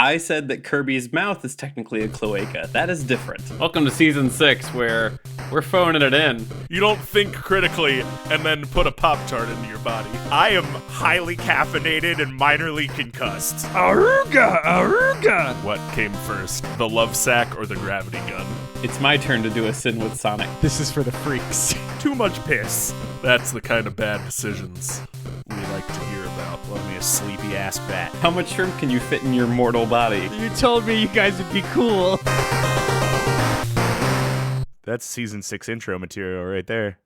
I said that Kirby's mouth is technically a cloaca. That is different. Welcome to season 6, where we're phoning it in. You don't think critically and then put a Pop-Tart into your body. I am highly caffeinated and minorly concussed. Aruga, aruga! What came first, the love sack or the gravity gun? It's my turn to do a sin with Sonic. This is for the freaks. Too much piss. That's the kind of bad decisions we like to hear about. Love me a sleepy ass bat. How much shrimp can you fit in your mortal body? You told me you guys would be cool. That's season 6 intro material right there.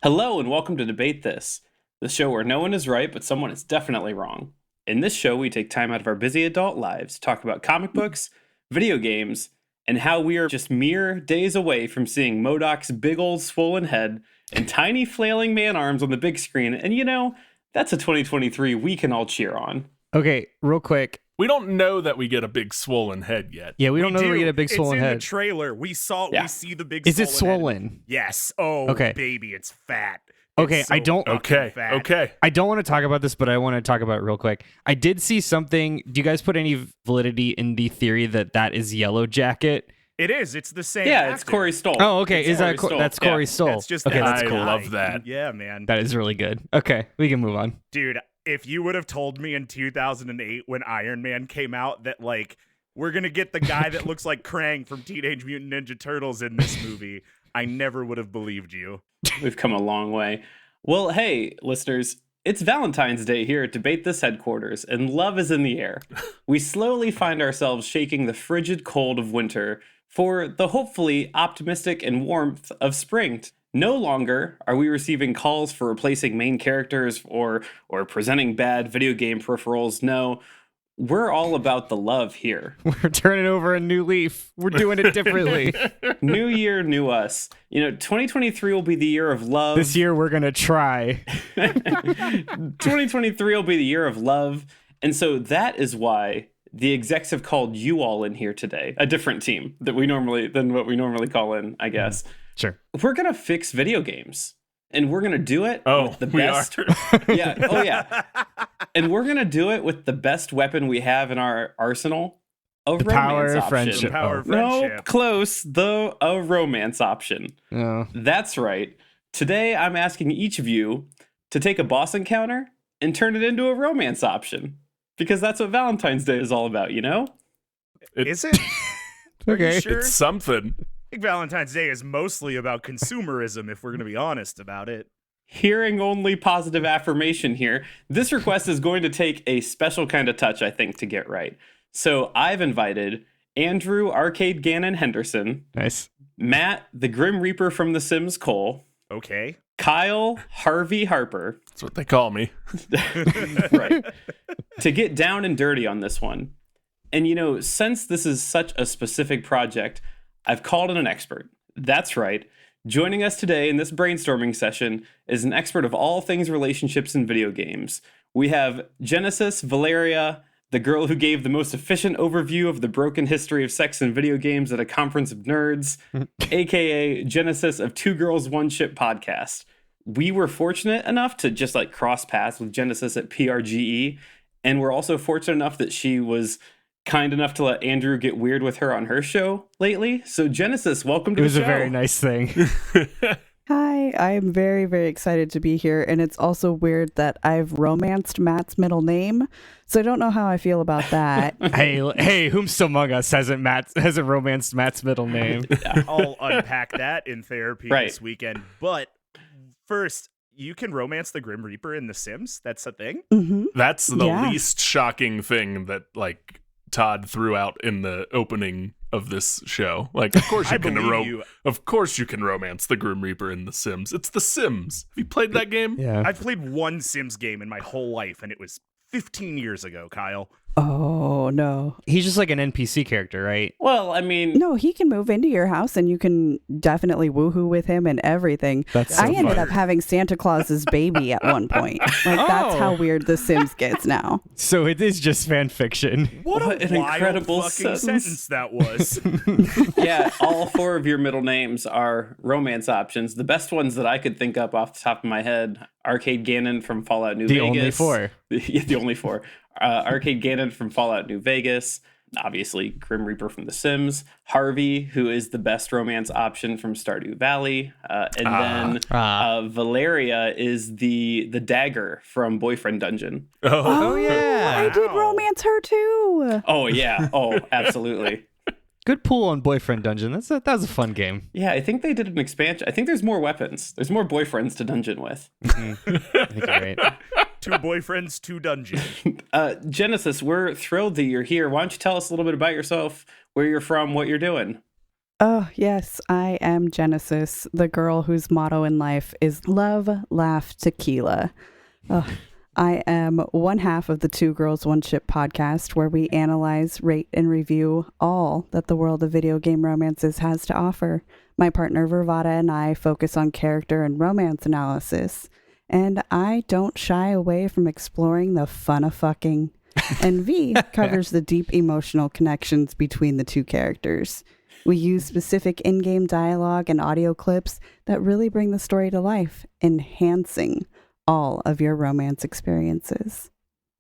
Hello and welcome to Debate This, the show where no one is right, but someone is definitely wrong. In this show, we take time out of our busy adult lives to talk about comic books, video games, and how we are just mere days away from seeing MODOK's big old swollen head and tiny flailing man arms on the big screen. And you know, that's a 2023 we can all cheer on. Okay, real quick. We don't know that we get a big swollen head yet. Yeah, we don't know that we get a big swollen head. It's in the trailer. We see the big Is swollen it swollen? head. Yes. Oh, Okay. baby, it's fat. Okay, It's so I don't- fucking fat. Okay. I don't want to talk about this, but I want to talk about it real quick. I did see something. Do you guys put any validity in the theory that that is Yellow Jacket? It is. It's the same. Yeah, actor. it's Corey Stoll. Oh, okay. It's Is that Corey Stoll. that's Corey Stoll? That's just okay. That's I cool. love that. Yeah, man. That is really good. Okay, we can move on. Dude, if you would have told me in 2008 when Iron Man came out that, like, we're going to get the guy that looks like Krang from Teenage Mutant Ninja Turtles in this movie, I never would have believed you. We've come a long way. Well, hey, listeners, it's Valentine's Day here at Debate This headquarters, and love is in the air. We slowly find ourselves shaking the frigid cold of winter for the hopefully optimistic and warmth of spring. No longer are we receiving calls for replacing main characters or presenting bad video game peripherals. No, we're all about the love here. We're turning over a new leaf. We're doing it differently. New year, new us. You know, 2023 will be the year of love. This year we're gonna try. 2023 will be the year of love. And so that is why the execs have called you all in here today. A different team than what we normally call in, I guess. Sure. We're going to fix video games. And we're going to do it with the we best. are. Yeah. Oh, yeah. And we're going to do it with the best weapon we have in our arsenal. A The romance power of option. friendship. Power of No, friendship. close, though, a romance option. Oh. That's right. Today, I'm asking each of you to take a boss encounter and turn it into a romance option. Because that's what Valentine's Day is all about, you know? Is it? Okay. Are you sure? It's something. I think Valentine's Day is mostly about consumerism, if we're going to be honest about it. Hearing only positive affirmation here. This request is going to take a special kind of touch, I think, to get right. So I've invited Andrew Arcade Gannon Henderson, Nice. Matt, the Grim Reaper from The Sims Cole, Okay. Kyle Harvey Harper, That's what they call me. right, to get down and dirty on this one. And you know, since this is such a specific project, I've called in an expert. That's right. Joining us today in this brainstorming session is an expert of all things relationships in video games. We have Jennasis Valeria, the girl who gave the most efficient overview of the broken history of sex in video games at a conference of nerds, aka Jennasis of Two Girls, One Ship podcast. We were fortunate enough to just like cross paths with Jennasis at PRGE, and we're also fortunate enough that she was kind enough to let Andrew get weird with her on her show lately. So Jennasis, welcome to the show. It was a very nice thing. Hi, I'm very, very excited to be here, and it's also weird that I've romanced Matt's middle name, so I don't know how I feel about that. hey, whomst among us hasn't romanced Matt's middle name? I'll unpack that in therapy Right. this weekend. But first, you can romance the Grim Reaper in The Sims? That's a thing? hmm That's the Yeah. least shocking thing that, like, Todd threw out in the opening of this show. Like, of course I you can believe you. of course you can romance the Grim Reaper in The Sims. It's The Sims. Have you played that game? Yeah. I've played one Sims game in my whole life, and it was 15 years ago, Kyle. Oh, no. He's just like an NPC character, right? Well, I mean, No, he can move into your house, and you can definitely woohoo with him and everything. That's so I ended fun. up having Santa Claus's baby at one point. Like, that's how Oh. weird The Sims gets now. So it is just fan fiction. What What a an wild incredible fucking sentence. that was. yeah, all four of your middle names are romance options. The best ones that I could think up off the top of my head Arcade Gannon from Fallout New The Vegas. only four. Yeah, the only four. Arcade Gannon from Fallout New Vegas. Obviously, Grim Reaper from The Sims. Harvey, who is the best romance option from Stardew Valley. Then Valeria is the dagger from Boyfriend Dungeon. Oh, yeah. I did romance her too. Oh, yeah. Oh, absolutely. Good pull on Boyfriend Dungeon. That was a fun game. Yeah, I think they did an expansion. I think there's more weapons. There's more boyfriends to dungeon with. I think you're right. 2 boyfriends, 2 dungeons. Jennasis, we're thrilled that you're here. Why don't you tell us a little bit about yourself, where you're from, what you're doing? Oh, yes, I am Jennasis, the girl whose motto in life is love, laugh, tequila. I am one half of the Two Girls, One Ship podcast, where we analyze, rate, and review all that the world of video game romances has to offer. My partner Vervada and I focus on character and romance analysis, and I don't shy away from exploring the fun of fucking. And V covers the deep emotional connections between the two characters. We use specific in-game dialogue and audio clips that really bring the story to life, enhancing all of your romance experiences.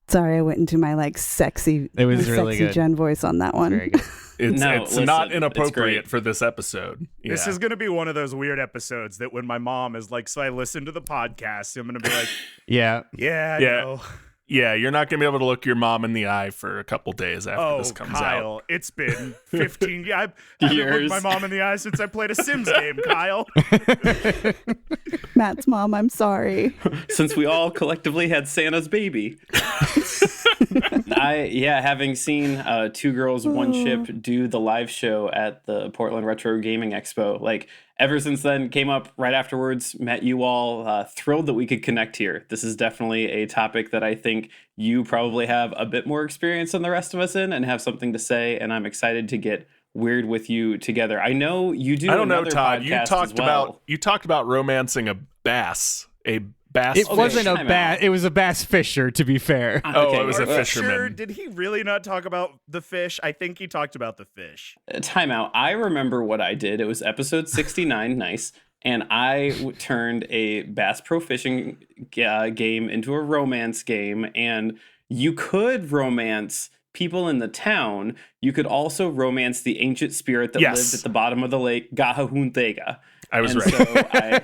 Sorry, I went into my sexy, It was really sexy good. Jen voice on that one. Very good. It's Listen, not it's inappropriate great. for this episode. Yeah. This is going to be one of those weird episodes that when my mom is like, so I listen to the podcast, I'm going to be like, Yeah. yeah, Yeah. no. Yeah, you're not going to be able to look your mom in the eye for a couple days after Oh, this comes Kyle, out. it's been 15 years. I haven't looked Years. my mom in the eye since I played a Sims game, Kyle. Matt's mom, I'm sorry. Since we all collectively had Santa's baby. Having seen Two Girls, One Ship do the live show at the Portland Retro Gaming Expo, ever since then, came up right afterwards, met you all, thrilled that we could connect here. This is definitely a topic that I think you probably have a bit more experience than the rest of us in and have something to say, and I'm excited to get weird with you together. I know you do. I don't know, another Todd. You podcast talked as well. about romancing a bass. A bass. It fish. wasn't a time bass. out. It was a bass fisher, to be fair. Oh, it was a Are you fisherman. Sure, did he really not talk about the fish? I think he talked about the fish. Time out. I remember what I did. It was episode 69. Nice. And I turned a Bass Pro Fishing game into a romance game. And you could romance people in the town. You could also romance the ancient spirit that lived at the bottom of the lake, Gahahuntega. I was And right.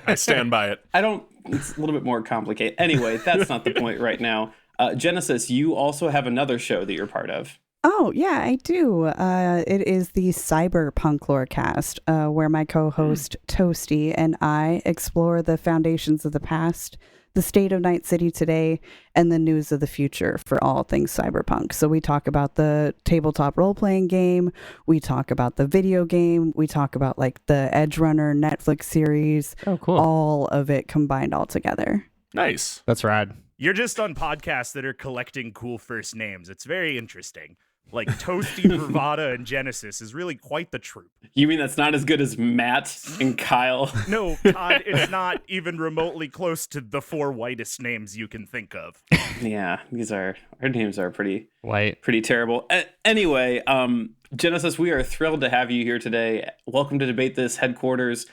So I stand by it. it's a little bit more complicated. Anyway, that's not the point right now. Jennasis, you also have another show that you're part of. Oh, yeah, I do. It is the Cyberpunk Lorecast, where my co-host Toasty and I explore the foundations of the past, the state of Night City today, and the news of the future for all things cyberpunk. So we talk about the tabletop role-playing game, we talk about the video game, we talk about the Edge Runner Netflix series, Oh, cool. all of it combined all together. Nice. That's rad. You're just on podcasts that are collecting cool first names. It's very interesting. Toasty, Bravada, and Jennasis is really quite the troupe. You mean that's not as good as Matt and Kyle? No, Todd, it's not even remotely close to the 4 whitest names you can think of. Yeah, our names are pretty White. terrible. Anyway, Jennasis, we are thrilled to have you here today. Welcome to Debate This headquarters.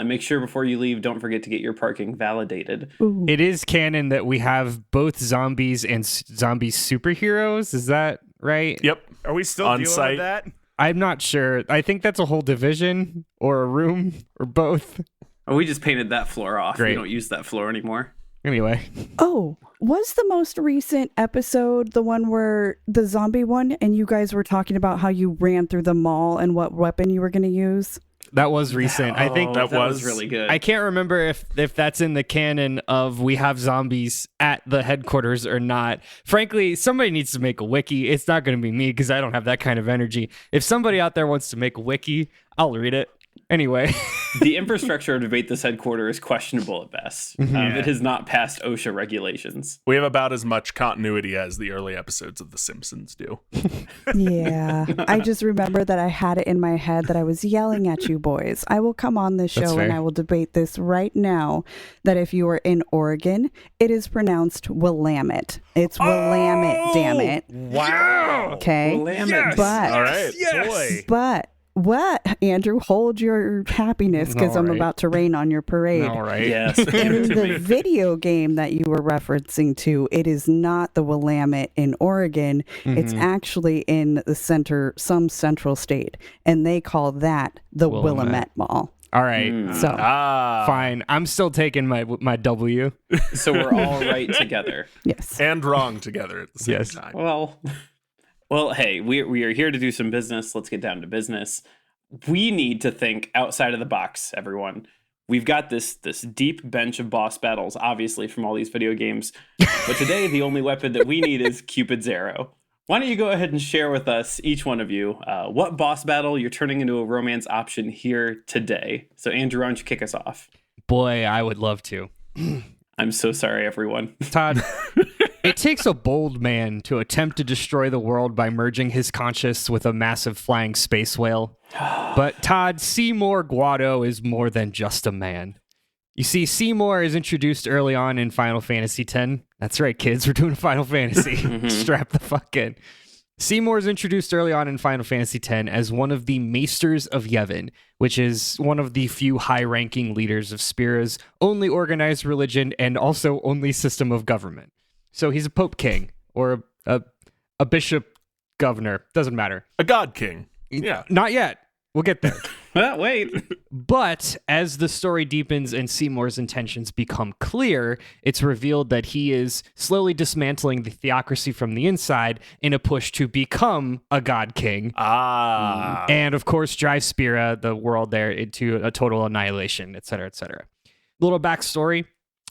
Make sure before you leave, don't forget to get your parking validated. Ooh. It is canon that we have both zombies and zombie superheroes. Is that right? Yep. Are we still On dealing site. with that? I'm not sure. I think that's a whole division or a room or both. Oh, we just painted that floor off. Great. We don't use that floor anymore. Anyway, Oh, was the most recent episode the one where the zombie one and you guys were talking about how you ran through the mall and what weapon you were going to use? that was recent. I think that was really good. I can't remember if that's in the canon of we have zombies at the headquarters or not. Frankly, somebody needs to make a wiki. It's not going to be me because I don't have that kind of energy. If somebody out there wants to make a wiki, I'll read it. Anyway. The infrastructure of Debate This headquarters is questionable at best. It has not passed OSHA regulations. We have about as much continuity as the early episodes of The Simpsons do. Yeah. I just remember that I had it in my head that I was yelling at you boys. I will come on this That's show and fair. I will debate this right now that if you are in Oregon, it is pronounced Willamette. It's Willamette, damn it. Wow. Okay. Willamette. But All right. Boy. But What? Andrew, hold your happiness because All I'm right. about to rain on your parade. All right. Yes, give In it to the me. video game that you were referencing to, it is not the Willamette in Oregon. It's actually in the some central state, and they call that the Willamette Mall. All right. So Fine. I'm still taking my W. So we're all right together. yes, And wrong together at the same Yes. time. Well, hey, we are here to do some business. Let's get down to business. We need to think outside of the box, everyone. We've got this deep bench of boss battles, obviously, from all these video games. But today, the only weapon that we need is Cupid's arrow. Why don't you go ahead and share with us, each one of you, what boss battle you're turning into a romance option here today? So, Andrew, why don't you kick us off? Boy, I would love to. I'm so sorry, everyone. Todd, it takes a bold man to attempt to destroy the world by merging his conscience with a massive flying space whale. But Todd, Seymour Guado is more than just a man. You see, Seymour is introduced early on in Final Fantasy X. That's right, kids, we're doing Final Fantasy. Strap the fuck in. Seymour is introduced early on in Final Fantasy X as one of the Maesters of Yevon, which is one of the few high-ranking leaders of Spira's only organized religion and also only system of government. So he's a Pope King or a Bishop Governor. Doesn't matter. A God King. Yeah. Not yet. We'll get there. Wait. But as the story deepens and Seymour's intentions become clear, it's revealed that he is slowly dismantling the theocracy from the inside in a push to become a god king. And of course, drive Spira, the world there, into a total annihilation, etc., etc. Little backstory.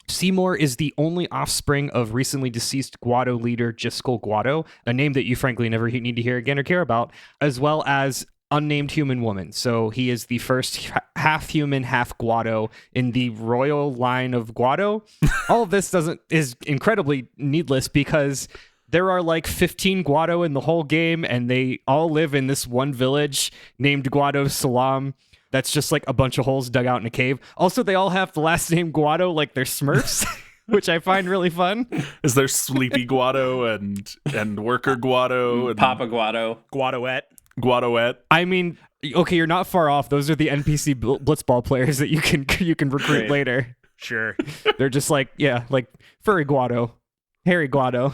Seymour is the only offspring of recently deceased Guado leader Jiskel Guado, a name that you frankly never need to hear again or care about, as well as unnamed human woman. So he is the first half human, half Guado in the royal line of Guado. All of this is incredibly needless because there are like 15 Guado in the whole game, and they all live in this one village named Guado Salam. That's just like a bunch of holes dug out in a cave. Also, they all have the last name Guado, like they're Smurfs, which I find really fun. Is there Sleepy Guado and Worker Guado and Papa Guado. Guadoette? I mean, okay, you're not far off. Those are the NPC blitzball players that you can recruit Great. later. Sure. They're just like Furry Guado, Hairy Guado.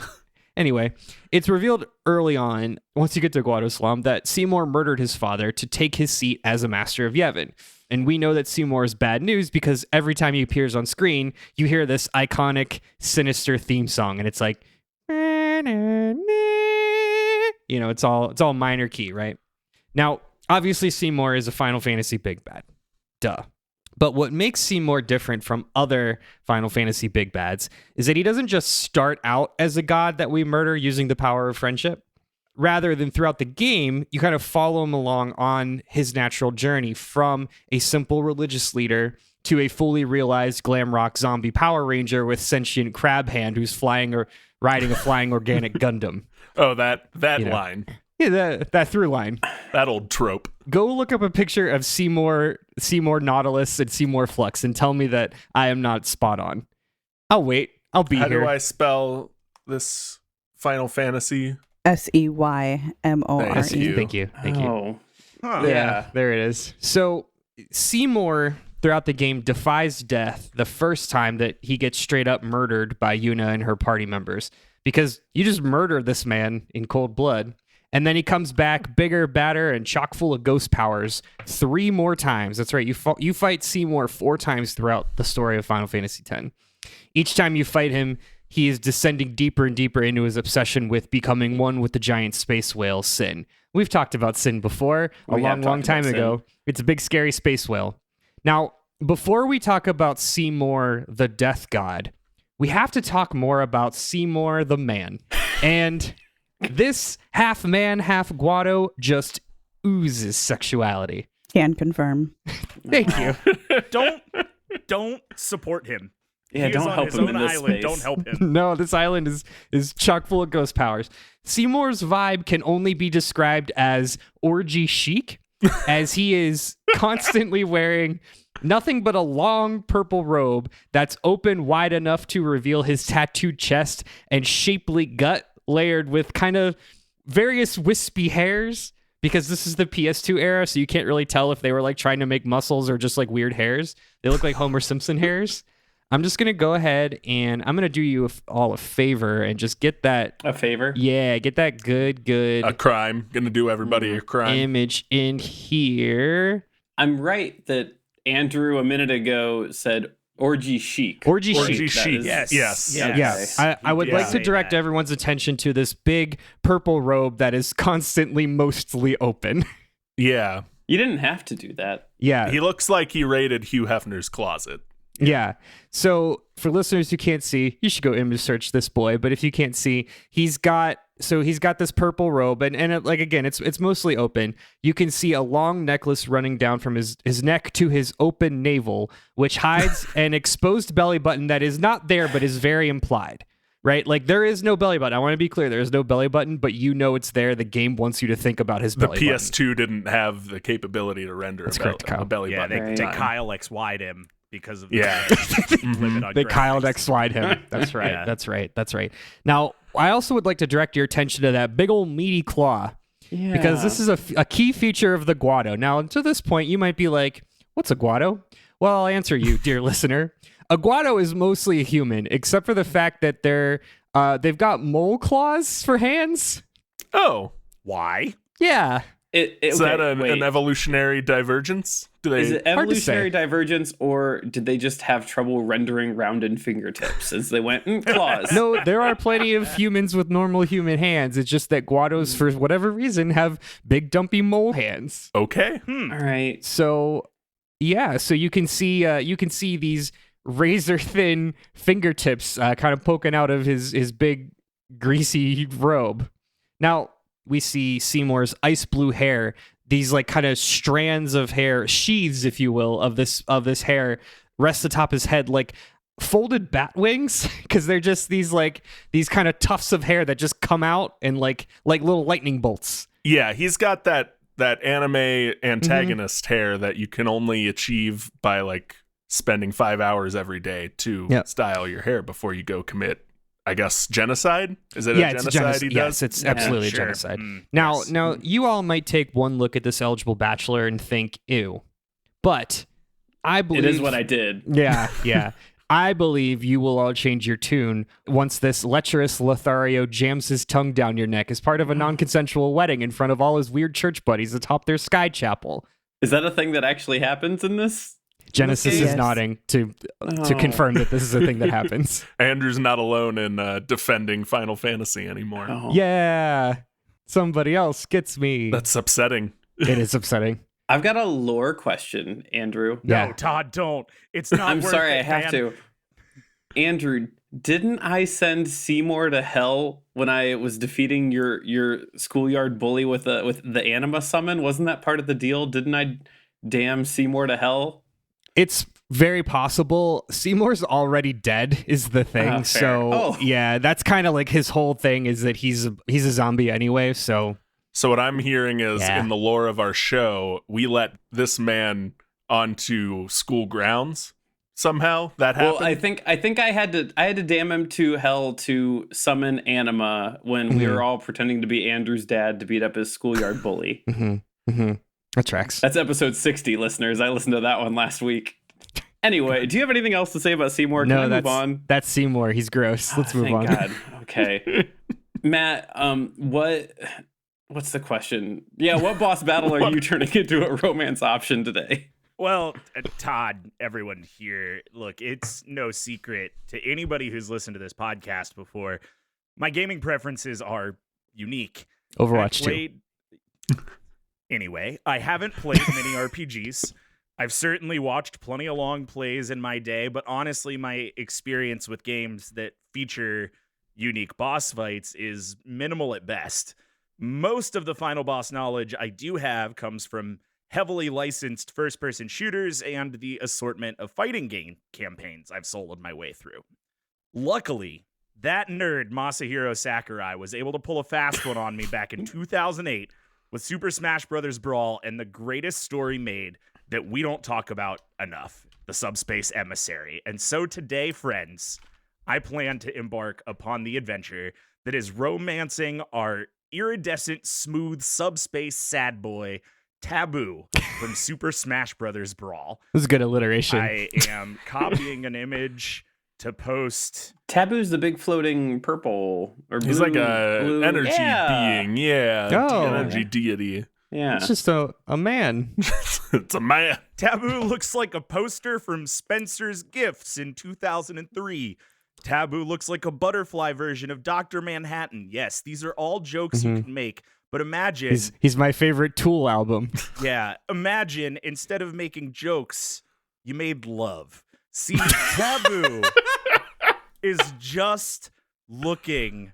Anyway, it's revealed early on, once you get to Guado Salam, that Seymour murdered his father to take his seat as a master of Yevon. And we know that Seymour is bad news because every time he appears on screen, you hear this iconic, sinister theme song, and it's like, you know, it's all minor key, right? Now, obviously, Seymour is a Final Fantasy big bad. Duh. But what makes Seymour different from other Final Fantasy big bads is that he doesn't just start out as a god that we murder using the power of friendship. Rather than throughout the game, you kind of follow him along on his natural journey from a simple religious leader to a fully realized glam rock zombie Power Ranger with sentient crab hand who's flying or riding a flying organic Gundam. Oh, that You know. line. Yeah, that through line. That old trope. Go look up a picture of Seymour Nautilus and Seymour Flux and tell me that I am not spot on. I'll wait. I'll be How here. do I spell this Final Fantasy? Seymore. Thank you. Thank you. Oh. Huh. Yeah, there it is. So Seymour throughout the game defies death the first time that he gets straight up murdered by Yuna and her party members, because you just murder this man in cold blood. And then he comes back bigger, badder, and chock full of ghost powers 3 more times. That's right. You fight Seymour 4 times throughout the story of Final Fantasy X. Each time you fight him, he is descending deeper and deeper into his obsession with becoming one with the giant space whale, Sin. We've talked about Sin before, a We have long talked time about ago. Sin. It's a big, scary space whale. Now, before we talk about Seymour, the death god, we have to talk more about Seymour, the man. And this half man, half Guado just oozes sexuality. Can confirm. Thank you. Don't support him. Yeah, He is don't on help his him own in this island. space. Don't help him. No, this island is chock full of ghost powers. Seymour's vibe can only be described as orgy chic, as he is constantly wearing nothing but a long purple robe that's open wide enough to reveal his tattooed chest and shapely gut layered with kind of various wispy hairs, because this is the PS2 era, so you can't really tell if they were like trying to make muscles or just like weird hairs. They look like Homer Simpson hairs. I'm just gonna go ahead and I'm gonna do you all a favor and just get that. A favor? Yeah, get that good A crime. Gonna do everybody a crime. image in here. I'm right that Andrew a minute ago said orgy chic. Orgy Orgy chic. chic. Yes. Yes. Yeah. Yeah, I would Yeah. like to direct everyone's attention to this big purple robe that is constantly mostly open. Yeah. You didn't have to do that. Yeah, He looks like he raided Hugh Hefner's closet. yeah. So for listeners who can't see, you should go image search this boy. But if you can't see, he's got this purple robe, and like again, it's mostly open. You can see a long necklace running down from his neck to his open navel, which hides an exposed belly button that is not there, but is very implied. Right? Like there is no belly button. I want to be clear, there is no belly button, but you know it's there. The game wants you to think about his The belly button. PS2 didn't have the capability to render That's a, correct, Kyle. a belly Yeah, button. they Right. Kyle XY'd him because of the Yeah. limit on They Kyle graphics. XY'd him. That's right. Yeah. That's right. That's right. Now, I also would like to direct your attention to that big old meaty claw. Yeah. Because this is a key feature of the Guado. Now, to this point, you might be like, what's a Guado? Well, I'll answer you, dear listener. A Guado is mostly a human, except for the fact that they've got mole claws for hands. Oh. Why? Yeah. Is that an evolutionary divergence? Do they? Is it Hard to evolutionary say. divergence, or did they just have trouble rendering rounded fingertips as they went claws? No, there are plenty of humans with normal human hands. It's just that Guados, for whatever reason, have big dumpy mole hands. Okay. All right. So, yeah, so you can see these razor thin fingertips kind of poking out of his big greasy robe. Now we see Seymour's ice blue hair. These like kind of strands of hair, sheaths, if you will, of this hair rest atop his head like folded bat wings, because they're just these kind of tufts of hair that just come out and like little lightning bolts. Yeah, he's got that anime antagonist hair that you can only achieve by like spending 5 hours every day to Yep. style your hair before you go commit, I guess, genocide? Is it Yeah, a it's genocide he Yes, does? it's absolutely sure. a genocide. Mm, Now, yes. now you all might take one look at this eligible bachelor and think, ew. But I believe It is what I did. Yeah, yeah. I believe you will all change your tune once this lecherous Lothario jams his tongue down your neck as part of a non-consensual wedding in front of all his weird church buddies atop their sky chapel. Is that a thing that actually happens in this? Jennasis is Yes. nodding to Oh. confirm that this is a thing that happens. Andrew's not alone in defending Final Fantasy anymore. Oh. Yeah, somebody else gets me. That's upsetting. It is upsetting. I've got a lore question, Andrew. Yeah. No, Todd, don't. It's not. I'm worth sorry, it, I have man. to. Andrew, didn't I send Seymour to hell when I was defeating your schoolyard bully with the anima summon? Wasn't that part of the deal? Didn't I damn Seymour to hell? It's very possible. Seymour's already dead is the thing. Fair. So Oh. yeah, that's kind of like his whole thing is that he's a zombie anyway. So So what I'm hearing is Yeah. in the lore of our show, we let this man onto school grounds somehow. That happened. Well, I think I had to damn him to hell to summon anima when we Mhm. were all pretending to be Andrew's dad to beat up his schoolyard bully. that tracks. That's episode 60, listeners. I listened to that one last week. Anyway, do you have anything else to say about Seymour? Can No, I move that's on? that's Seymour. He's gross. Let's move Thank on. God. Okay. Matt, what's the question? Yeah, what boss battle are you turning into a romance option today? Well, Todd, everyone here, look, it's no secret to anybody who's listened to this podcast before. My gaming preferences are unique. Overwatch 2. played... Anyway, I haven't played many RPGs. I've certainly watched plenty of long plays in my day, but honestly, my experience with games that feature unique boss fights is minimal at best. Most of the final boss knowledge I do have comes from heavily licensed first-person shooters and the assortment of fighting game campaigns I've soloed my way through. Luckily, that nerd Masahiro Sakurai was able to pull a fast one on me back in 2008 with Super Smash Bros. Brawl and the greatest story made that we don't talk about enough, the Subspace Emissary. And so today, friends, I plan to embark upon the adventure that is romancing our iridescent, smooth, subspace sad boy, Taboo from Super Smash Brothers Brawl. This is good alliteration. I am copying an image to post. Taboo's the big floating purple or blue. He's like a blue. energy Yeah. being. Yeah. Oh. Energy deity. Yeah. It's just a man. It's a man. Taboo looks like a poster from Spencer's Gifts in 2003. Taboo looks like a butterfly version of Dr. Manhattan. Yes, these are all jokes you can make. But imagine, He's my favorite Tool album. imagine instead of making jokes, you made love. See, Taboo is just looking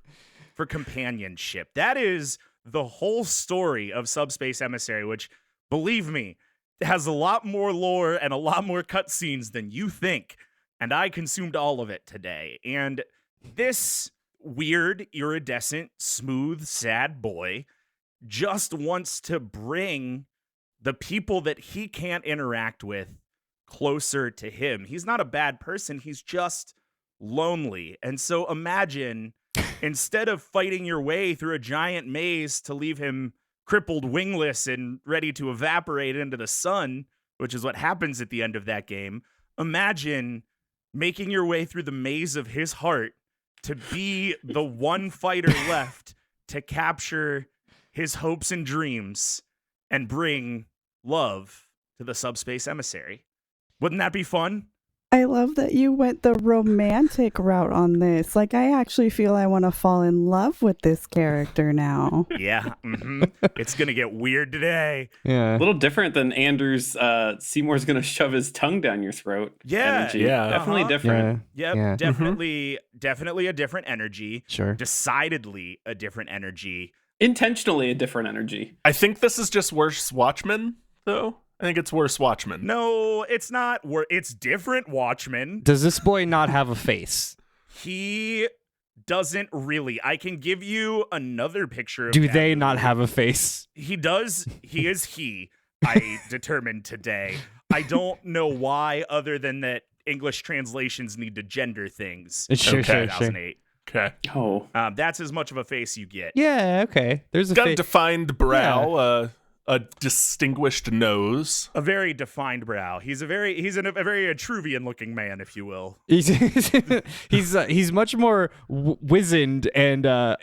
for companionship. That is the whole story of Subspace Emissary, which, believe me, has a lot more lore and a lot more cutscenes than you think. And I consumed all of it today. And this weird, iridescent, smooth, sad boy just wants to bring the people that he can't interact with closer to him. He's not a bad person. He's just lonely. And so imagine, instead of fighting your way through a giant maze to leave him crippled, wingless, and ready to evaporate into the sun, which is what happens at the end of that game, imagine making your way through the maze of his heart to be the one fighter left to capture his hopes and dreams and bring love to the Subspace Emissary. Wouldn't that be fun? I love that you went the romantic route on this. Like, I actually feel I want to fall in love with this character now. Yeah. It's going to get weird today. Yeah. A little different than Anders. Seymour's gonna shove his tongue down your throat. Yeah. Energy. Yeah. Definitely Uh-huh. different. Yep. Yeah. Definitely a different energy. Sure. Decidedly a different energy. Intentionally a different energy. I think this is just worse Watchmen, though. I think it's worse Watchmen. No, it's not. It's different, Watchmen. Does this boy not have a face? He doesn't really. I can give you another picture of Do they Taboo. not have a face? He does. He is he. I determined today. I don't know why, other than that English translations need to gender things. Sure, in sure, sure. 2008. Okay. Oh. That's as much of a face you get. Yeah, okay. There's a Got a face. defined brow, a distinguished nose. A very defined brow. He's a very Etruvian looking man, if you will. He's much more wizened and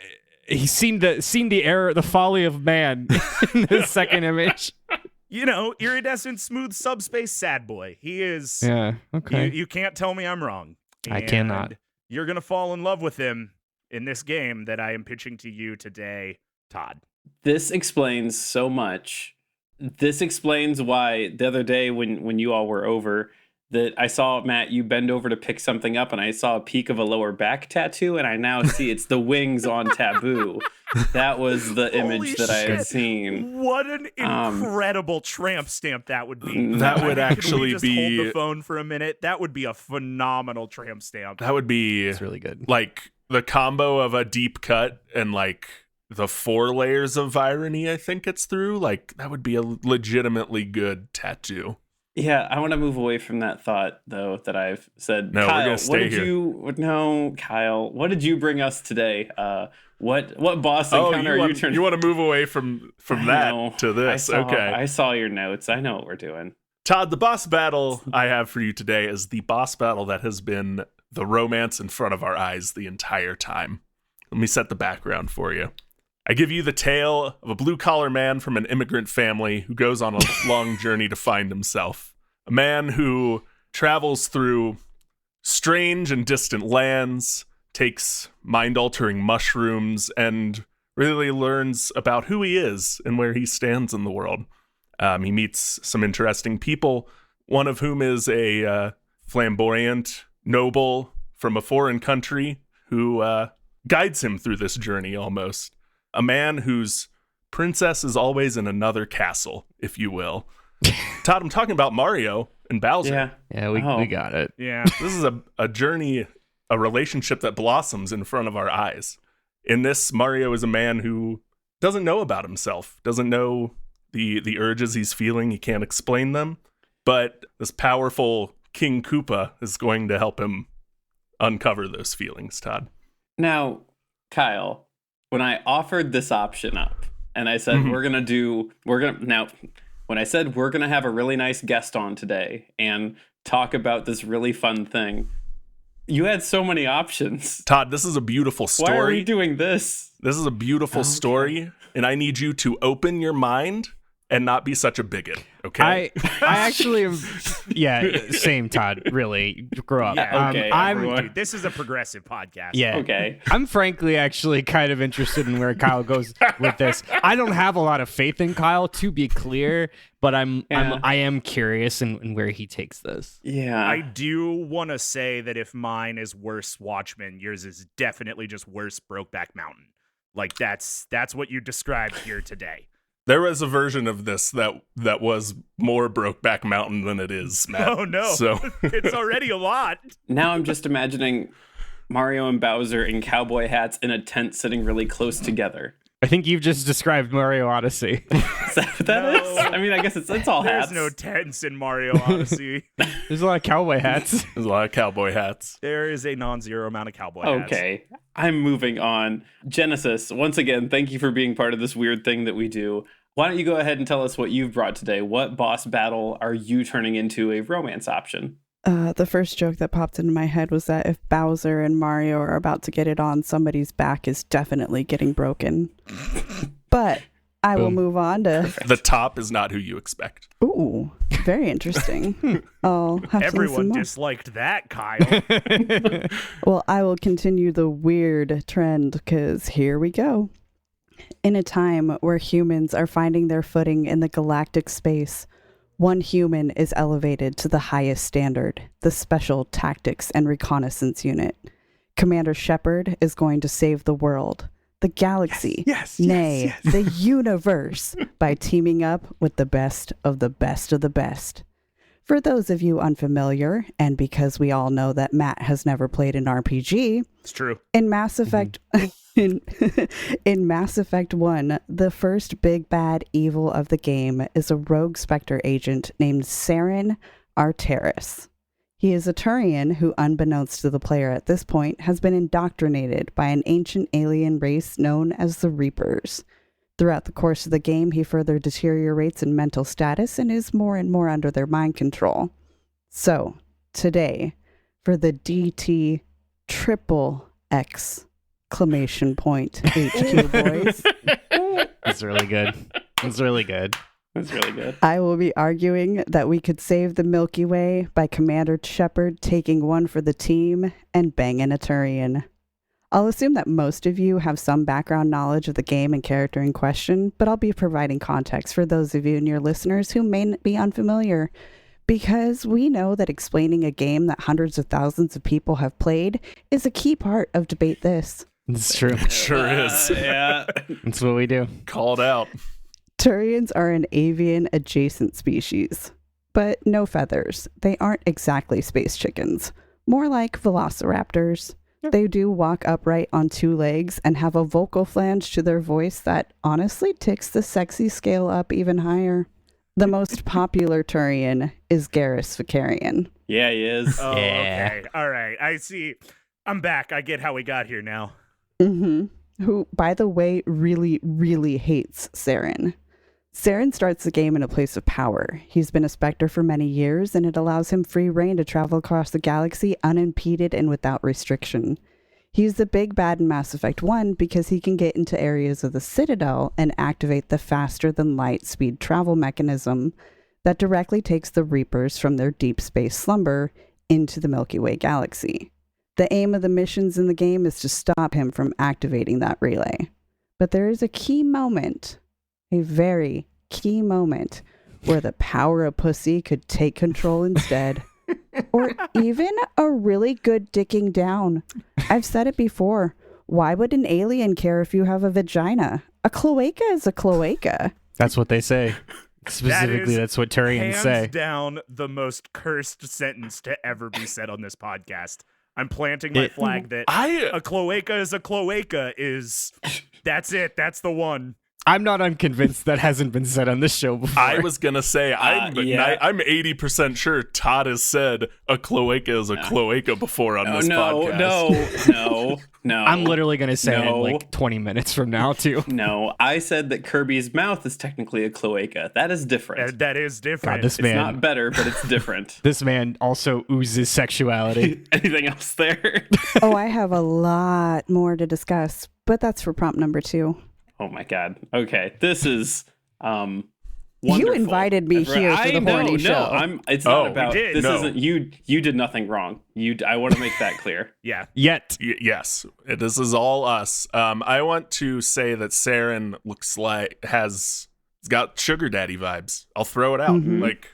he's seen the error, the folly of man in the second image. You know, iridescent, smooth, subspace sad boy. He is. Yeah. Okay. You can't tell me I'm wrong. I cannot. And you're gonna fall in love with him in this game that I am pitching to you today, Todd. This explains so much. This explains why the other day when you all were over, that I saw, Matt, you bend over to pick something up and I saw a peak of a lower back tattoo and I now see it's the wings on Taboo. That was the image Holy that I had shit. seen. What an incredible tramp stamp that would be. That would Can we actually just be- hold the phone for a minute? That would be a phenomenal tramp stamp. That would be It's really good. like the combo of a deep cut and like the 4 layers of irony I think it's through. Like that would be a legitimately good tattoo. Yeah, I want to move away from that thought, though, that I've said. No, we're Kyle, gonna stay what did here. Kyle, what did you bring us today? What boss encounter are you turning? you want to move away from I that know. to this. Okay. I saw your notes. I know what we're doing. Todd, the boss battle I have for you today is the boss battle that has been the romance in front of our eyes the entire time. Let me set the background for you. I give you the tale of a blue-collar man from an immigrant family who goes on a long journey to find himself. A man who travels through strange and distant lands, takes mind-altering mushrooms, and really learns about who he is and where he stands in the world. He meets some interesting people, one of whom is a flamboyant noble from a foreign country who guides him through this journey almost. A man whose princess is always in another castle, if you will. Todd, I'm talking about Mario and Bowser. Yeah. Yeah, we got it. Yeah. This is a journey, a relationship that blossoms in front of our eyes. In this, Mario is a man who doesn't know about himself, doesn't know the urges he's feeling. He can't explain them. But this powerful King Koopa is going to help him uncover those feelings, Todd. Now, Kyle, when I offered this option up and I said, when I said we're going to have a really nice guest on today and talk about this really fun thing, you had so many options. Todd, this is a beautiful story. Why are we doing this? This is a beautiful story, and I need you to open your mind and not be such a bigot, okay? I actually am. Yeah, same, Todd. Really, grow up. Yeah, okay, Dude, this is a progressive podcast. Yeah. Okay. I'm frankly actually kind of interested in where Kyle goes with this. I don't have a lot of faith in Kyle, to be clear, but I am curious in where he takes this. Yeah. I do want to say that if mine is worse Watchmen, yours is definitely just worse Brokeback Mountain. Like that's what you described here today. There was a version of this that was more Brokeback Mountain than it is, Matt. Oh no. So It's already a lot. Now I'm just imagining Mario and Bowser in cowboy hats in a tent sitting really close together. I think you've just described Mario Odyssey. Is that what that is? I mean, I guess it's all hats. There's no tents in Mario Odyssey. There's a lot of cowboy hats. there's a lot of cowboy hats. There is a non-zero amount of cowboy hats. Okay, I'm moving on. Jennasis, once again, thank you for being part of this weird thing that we do. Why don't you go ahead and tell us what you've brought today? What boss battle are you turning into a romance option? The first joke that popped into my head was that if Bowser and Mario are about to get it on, somebody's back is definitely getting broken. But I will move on to... The top is not who you expect. Ooh, very interesting. I'll have to Everyone listen more. disliked that, Kyle. Well, I will continue the weird trend because here we go. In a time where humans are finding their footing in the galactic space, one human is elevated to the highest standard, the Special Tactics and Reconnaissance Unit. Commander Shepard is going to save the world, the galaxy, the universe, by teaming up with the best of the best of the best. For those of you unfamiliar, and because we all know that Matt has never played an RPG, It's true. in Mass Effect... In Mass Effect 1, the first big bad evil of the game is a rogue Spectre agent named Saren Arteris. He is a Turian who, unbeknownst to the player at this point, has been indoctrinated by an ancient alien race known as the Reapers. Throughout the course of the game, he further deteriorates in mental status and is more and more under their mind control. So, today, for the DT Triple X exclamation point HQ boys, That's really good. That's really good. That's really good. I will be arguing that we could save the Milky Way by Commander Shepard taking one for the team and banging a Turian. I'll assume that most of you have some background knowledge of the game and character in question, but I'll be providing context for those of you and your listeners who may be unfamiliar, because we know that explaining a game that hundreds of thousands of people have played is a key part of Debate This. It's true. Sure is. Yeah. That's what we do. Called out. Turians are an avian adjacent species, but no feathers. They aren't exactly space chickens, more like velociraptors. They do walk upright on two legs and have a vocal flange to their voice that honestly ticks the sexy scale up even higher. The most popular Turian is Garrus Vicarian. Yeah, he is. Oh, Yeah. okay. All right. I see. I'm back. I get how we got here now. Who, by the way, really, really hates Saren. Saren starts the game in a place of power. He's been a Spectre for many years, and it allows him free reign to travel across the galaxy unimpeded and without restriction. He's the big bad in Mass Effect 1 because he can get into areas of the Citadel and activate the faster-than-light speed travel mechanism that directly takes the Reapers from their deep space slumber into the Milky Way galaxy. The aim of the missions in the game is to stop him from activating that relay. But there is a key moment, a very key moment, where the power of pussy could take control instead. Or even a really good dicking down. I've said it before. Why would an alien care if you have a vagina? A cloaca is a cloaca. That's what they say. Specifically, that's what Turians Hands say. down the most cursed sentence to ever be said on this podcast. I'm planting my flag that a cloaca is a cloaca is... That's it. That's the one. I'm not unconvinced that hasn't been said on this show before. I was gonna say I'm 80% sure Todd has said a cloaca is a cloaca before on this podcast. No. No. I'm literally going to say it in No. like 20 minutes from now, too. No, I said that Kirby's mouth is technically a cloaca. That is different. That is different. God, this It's man, not better, but it's different. this man also oozes sexuality. Anything else there? Oh, I have a lot more to discuss, but that's for prompt number 2. Oh my god. Okay, this is You wonderful. invited me here for the horny show. It's Oh, not we about did. this. No. Isn't you? You did nothing wrong. I want to make that clear. Yeah. Yet. Yes, this is all us. I want to say that Saren looks like he's got sugar daddy vibes. I'll throw it out. Mhm. Like,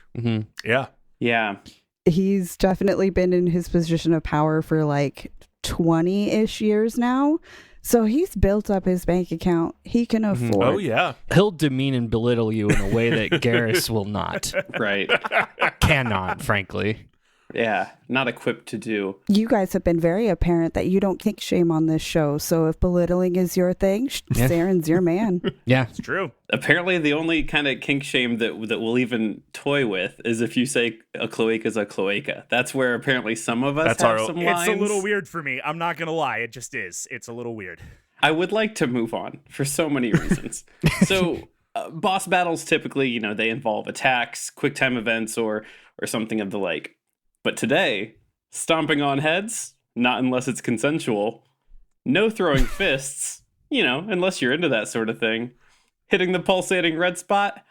yeah. Yeah. He's definitely been in his position of power for like 20-ish years now. So he's built up his bank account. He can afford. Oh yeah. He'll demean and belittle you in a way that Garrus will not. Right. Cannot, frankly. Yeah. Not equipped to do. You guys have been very apparent that you don't kink shame on this show. So if belittling is your thing, Yeah. Saren's your man. Yeah. It's true. Apparently, the only kind of kink shame that we'll even toy with is if you say a cloaca is a cloaca. That's where apparently some of us That's have our- some lines. It's a little weird for me. I'm not going to lie. It just is. It's a little weird. I would like to move on for so many reasons. So, boss battles typically, they involve attacks, quick time events, or something of the like. But today, stomping on heads, not unless it's consensual. No throwing fists, unless you're into that sort of thing. Hitting the pulsating red spot,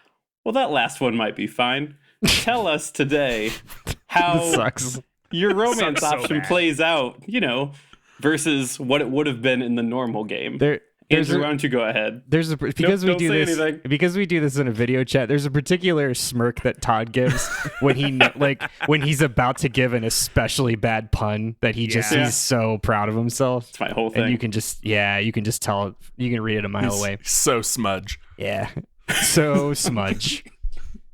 well, that last one might be fine. Tell us today how This sucks. your romance Sucks so option bad. plays out, versus what it would have been in the normal game. There's Andrew, why a, don't you go ahead? there's a because we don't do say this anything. because we do this in a video chat. There's a particular smirk that Todd gives when when he's about to give an especially bad pun that he just Yeah. he's so proud of himself. It's my whole thing. And you can just tell, you can read it a mile away. So smudge. Yeah. So smudge.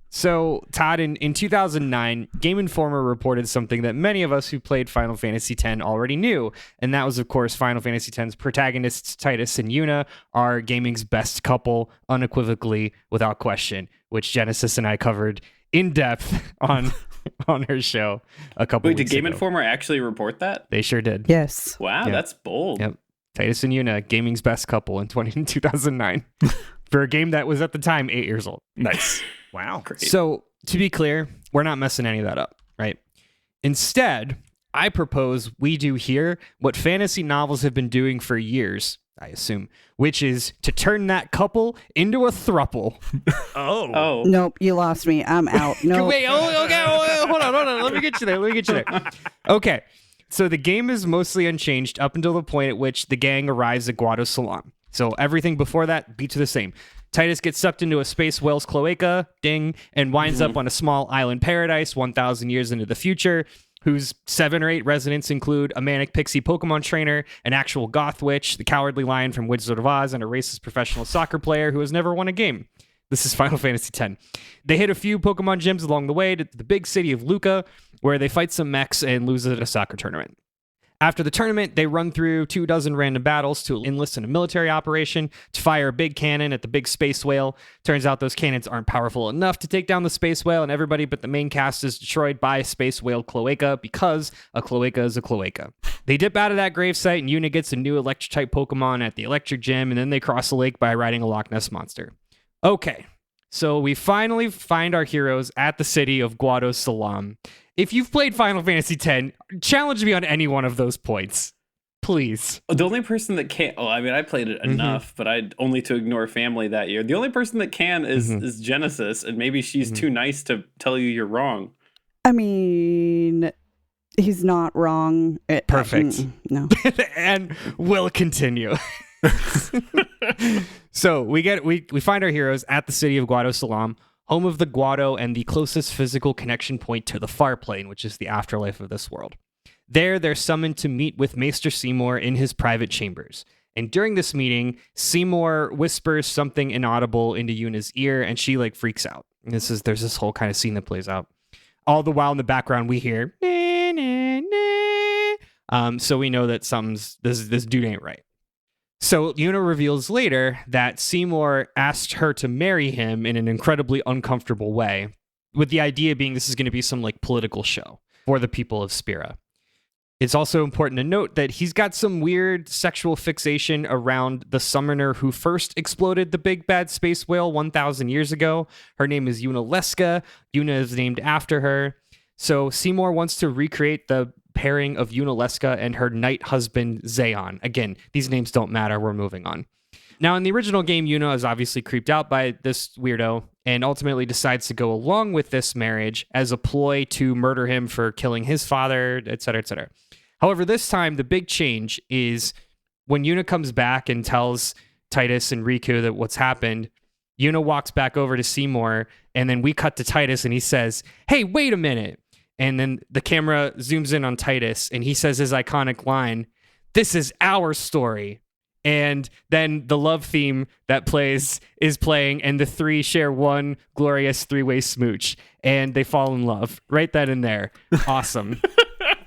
So, Todd, in 2009, Game Informer reported something that many of us who played Final Fantasy X already knew, and that was, of course, Final Fantasy X's protagonists, Titus and Yuna, are gaming's best couple, unequivocally, without question, which Jennasis and I covered in depth on her show a couple Wait, weeks did Game ago. Informer actually report that? They sure did. Yes. Wow, Yeah. that's bold. Yep. Titus and Yuna, gaming's best couple in 2009, for a game that was at the time 8 years old. Nice. Wow. Great. So, to be clear, we're not messing any of that up, right? Instead, I propose we do here what fantasy novels have been doing for years, I assume, which is to turn that couple into a throuple. Oh. Nope, you lost me. I'm out. No. Wait, okay, hold on. Let me get you there. Okay, so the game is mostly unchanged up until the point at which the gang arrives at Guado Salam. So everything before that beats are the same. Titus gets sucked into a space whale's cloaca, ding, and winds up on a small island paradise 1,000 years into the future, whose 7 or 8 residents include a manic pixie Pokemon trainer, an actual goth witch, the cowardly lion from Wizard of Oz, and a racist professional soccer player who has never won a game. This is Final Fantasy X. They hit a few Pokemon gyms along the way to the big city of Luca, where they fight some mechs and lose at a soccer tournament. After the tournament, they run through 24 random battles to enlist in a military operation to fire a big cannon at the big space whale. Turns out those cannons aren't powerful enough to take down the space whale, and everybody but the main cast is destroyed by a space whale cloaca because a cloaca is a cloaca. They dip out of that gravesite, and Yuna gets a new electric-type Pokemon at the electric gym, and then they cross the lake by riding a Loch Ness monster. Okay, so we finally find our heroes at the city of Guado Salam. If you've played Final Fantasy X, challenge me on any one of those points, please. The only person that can, I played it enough, but I only to ignore family that year. The only person that can is Jennasis, and maybe she's too nice to tell you you're wrong. I mean, he's not wrong. Perfect. No. And we'll continue. So we find our heroes at the city of Guado Salam, home of the Guado and the closest physical connection point to the far plane, which is the afterlife of this world. There, they're summoned to meet with Maester Seymour in his private chambers. And during this meeting, Seymour whispers something inaudible into Yuna's ear, and she freaks out. And there's this whole kind of scene that plays out. All the while in the background, we hear, nah, nah, nah. So we know that this dude ain't right. So Yuna reveals later that Seymour asked her to marry him in an incredibly uncomfortable way, with the idea being this is going to be some political show for the people of Spira. It's also important to note that he's got some weird sexual fixation around the summoner who first exploded the big bad space whale 1,000 years ago. Her name is Yunaleska. Yuna is named after her. So Seymour wants to recreate the pairing of Yunaleska and her knight husband, Zayon. Again, these names don't matter. We're moving on. Now, in the original game, Yuna is obviously creeped out by this weirdo and ultimately decides to go along with this marriage as a ploy to murder him for killing his father, etc., etc. However, this time, the big change is when Yuna comes back and tells Titus and Riku that what's happened, Yuna walks back over to Seymour, and then we cut to Titus, and he says, "Hey, wait a minute." And then the camera zooms in on Titus, and he says his iconic line, "This is our story." And then the love theme that plays is playing, and the three share one glorious three-way smooch, and they fall in love. Right then and there. Awesome.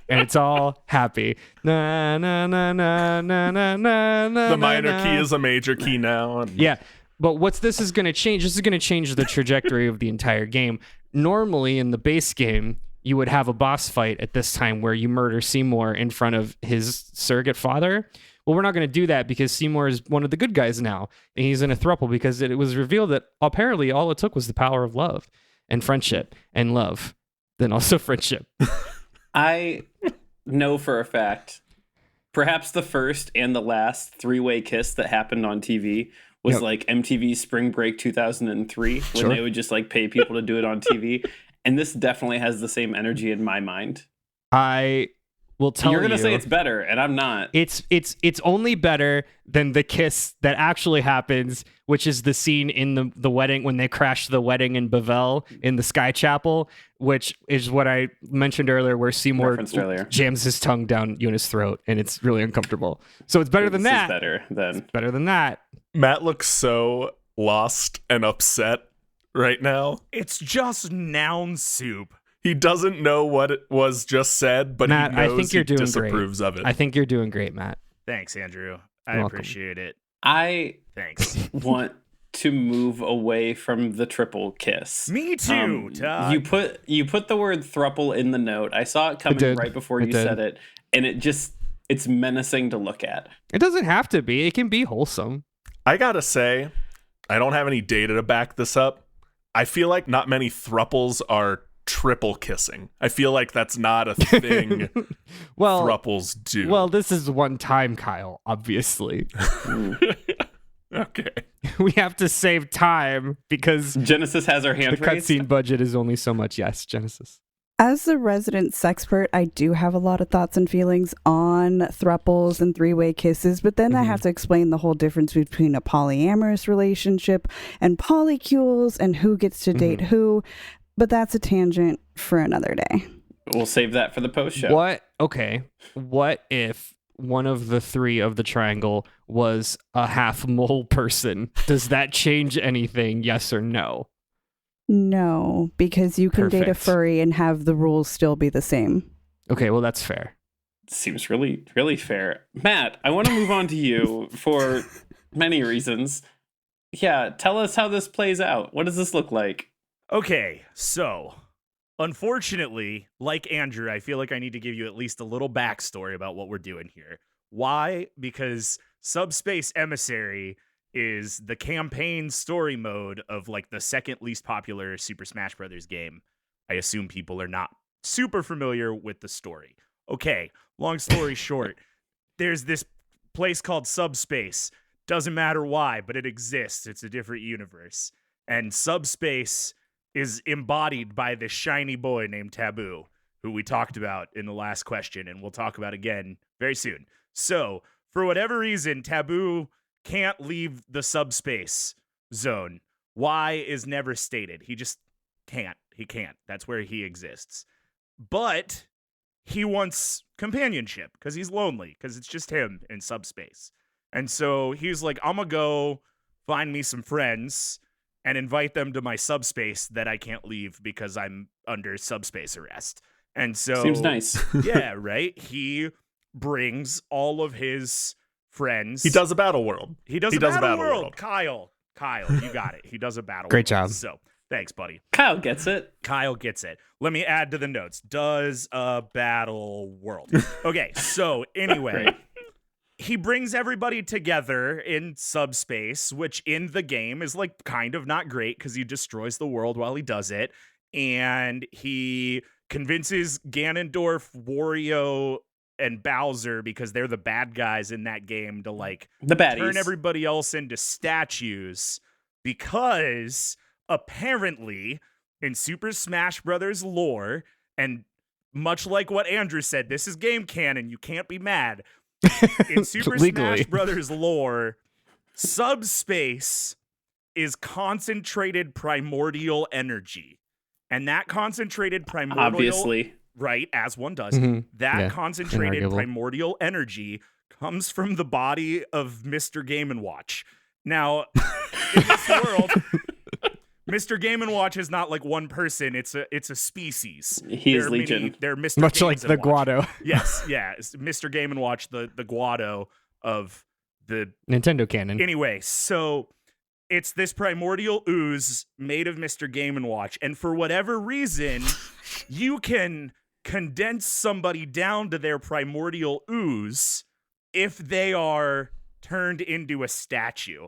And it's all happy. Na, na, na, na, na, na, na, The minor key is a major key now. And yeah. But this is going to change the trajectory of the entire game. Normally in the base game, you would have a boss fight at this time where you murder Seymour in front of his surrogate father. Well, we're not going to do that because Seymour is one of the good guys now. And he's in a throuple because it was revealed that apparently all it took was the power of love and friendship and love. Then also friendship. I know for a fact, perhaps the first and the last three-way kiss that happened on TV was like MTV Spring Break 2003 when they would just like pay people to do it on TV. And this definitely has the same energy in my mind. I will tell you. You're going to say it's better, and I'm not. It's only better than the kiss that actually happens, which is the scene in the wedding when they crash the wedding in Bavel in the Sky Chapel, which is what I mentioned earlier, where Seymour jams his tongue down Yuna's throat, and it's really uncomfortable. So it's better than that. It's better than that. Matt looks so lost and upset right now. It's just noun soup. He doesn't know what it was just said, but Matt, he knows I think you're doing disapproves great. of it. I think you're doing great, Matt. Thanks, Andrew. I You're welcome. appreciate it. Thanks. Want to move away from the triple kiss. Me too, Todd. You put the word thruple in the note. I saw it coming right before you said it, and it's menacing to look at. It doesn't have to be. It can be wholesome. I gotta say, I don't have any data to back this up. I feel like not many thruples are triple kissing. I feel like that's not a thing thruples do. Well, this is one time, Kyle, obviously. Okay. We have to save time because Jennasis has her hand the raised. cutscene budget is only so much. Yes, Jennasis. As the resident sexpert, I do have a lot of thoughts and feelings on thruples and three-way kisses, but then I have to explain the whole difference between a polyamorous relationship and polycules and who gets to date who. But that's a tangent for another day. We'll save that for the post show. What if one of the three of the triangle was a half mole person? Does that change anything? Yes or no? No, because you can date a furry and have the rules still be the same. Okay, well, that's fair. Seems really, really fair. Matt, I want to move on to you for many reasons. Yeah, tell us how this plays out. What does this look like? Okay, so unfortunately, like Andrew, I feel like I need to give you at least a little backstory about what we're doing here. Why? Because Subspace Emissary is the campaign story mode of like the second least popular Super Smash Brothers game. I assume people are not super familiar with the story. Okay, long story short, there's this place called Subspace. Doesn't matter why, but it exists. It's a different universe. And Subspace is embodied by this shiny boy named Taboo, who we talked about in the last question, and we'll talk about again very soon. So, for whatever reason, Taboo can't leave the subspace zone. Why is never stated. He just can't. He can't. That's where he exists. But he wants companionship because he's lonely, because it's just him in subspace. And so he's like, I'm going to go find me some friends and invite them to my subspace that I can't leave because I'm under subspace arrest. And so seems nice. Yeah, right? He brings all of his friends. He does a battle world. He does a battle world. Kyle, you got it. He does a battle Great world. job. So Thanks, buddy. Kyle gets it. Kyle gets it. Let me add to the notes. Does a battle world. Okay, so anyway, Great. he brings everybody together in subspace, which in the game is like kind of not great because he destroys the world while he does it. And he convinces Ganondorf, Wario, and Bowser, because they're the bad guys in that game, to like The baddies. turn everybody else into statues, because apparently in Super Smash Brothers lore, and much like what Andrew said, this is game canon, you can't be mad. In Super Legally. Smash Brothers lore, subspace is concentrated primordial energy. And that concentrated primordial, Obviously. right, as one does, Mhm. that Yeah, concentrated inarguable. primordial energy comes from the body of Mr. Game & Watch. Now, in this world, Mr. Game & Watch is not like one person, it's a species. He is There are Legion. They're Mr. Much Games like the and Watch. Guado. Yes, yeah, it's Mr. Game & Watch, the Guado of the Nintendo canon. Anyway, so it's this primordial ooze made of Mr. Game & Watch, and for whatever reason, you can condense somebody down to their primordial ooze if they are turned into a statue.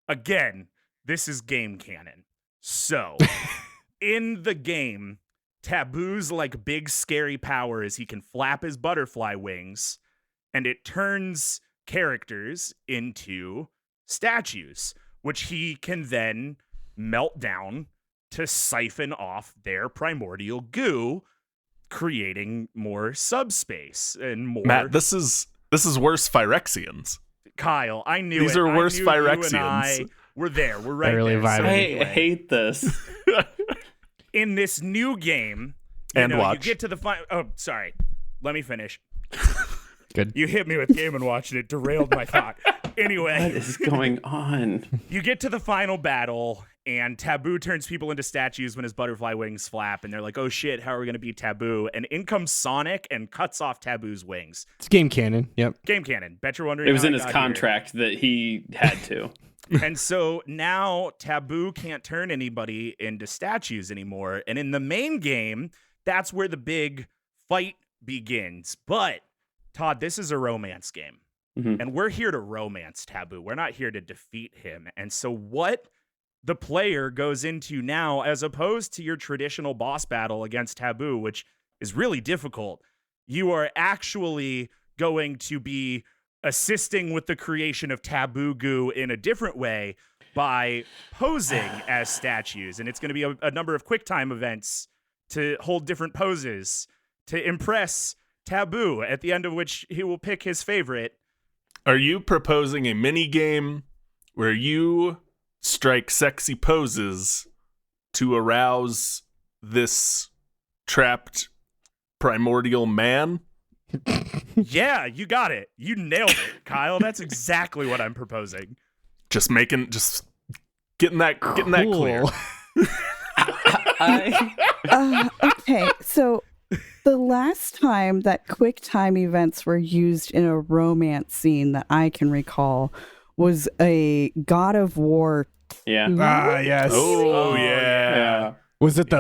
Again, this is game canon. So, in the game, Taboo's like big scary power is he can flap his butterfly wings, and it turns characters into statues, which he can then melt down to siphon off their primordial goo, creating more subspace and more. Matt, this is worse Phyrexians. Kyle, I knew These it. are I worse knew you and Phyrexians. we're there. We're right really there. So vibing. I anyway, hate this. in this new game, And you watch. get to the final. Oh, sorry. Let me finish. Good. You hit me with Game & Watch and it derailed my thought. What Anyway, is going on? you get to the final battle, and Taboo turns people into statues when his butterfly wings flap, and they're like, oh shit, how are we going to beat Taboo? And in comes Sonic and cuts off Taboo's wings. It's game canon. Yep. Game canon. Bet you're wondering It was how in I his got here. contract that he had to. And so now Taboo can't turn anybody into statues anymore. And in the main game, that's where the big fight begins. But, Todd, this is a romance game. Mhm. And we're here to romance Taboo. We're not here to defeat him. And so what the player goes into now, as opposed to your traditional boss battle against Taboo, which is really difficult, you are actually going to be assisting with the creation of Taboo goo in a different way by posing as statues. And it's going to be a number of QuickTime events to hold different poses to impress Taboo, at the end of which he will pick his favorite. Are you proposing a mini game where you strike sexy poses to arouse this trapped primordial man? Yeah, you got it. You nailed it, Kyle. That's exactly what I'm proposing. Just getting that clear. Cool. Okay, so the last time that QuickTime events were used in a romance scene that I can recall was a God of War. Yeah. Yes. Oh, yeah. Yeah. Was it the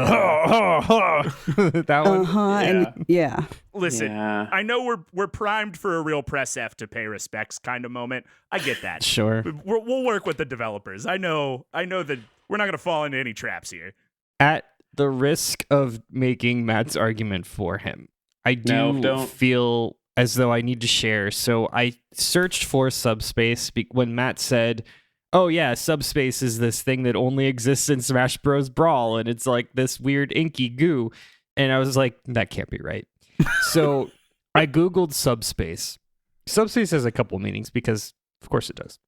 that one? And yeah. Listen, Yeah. I know we're primed for a real press F to pay respects kind of moment. I get that. Sure. We'll work with the developers. I know that we're not going to fall into any traps here. At the risk of making Matt's argument for him, I No, do don't. feel as though I need to share. So I searched for subspace when Matt said, oh yeah, subspace is this thing that only exists in Smash Bros. Brawl, and it's like this weird inky goo. And I was like, that can't be right. So I Googled subspace. Subspace has a couple meanings because, of course, it does.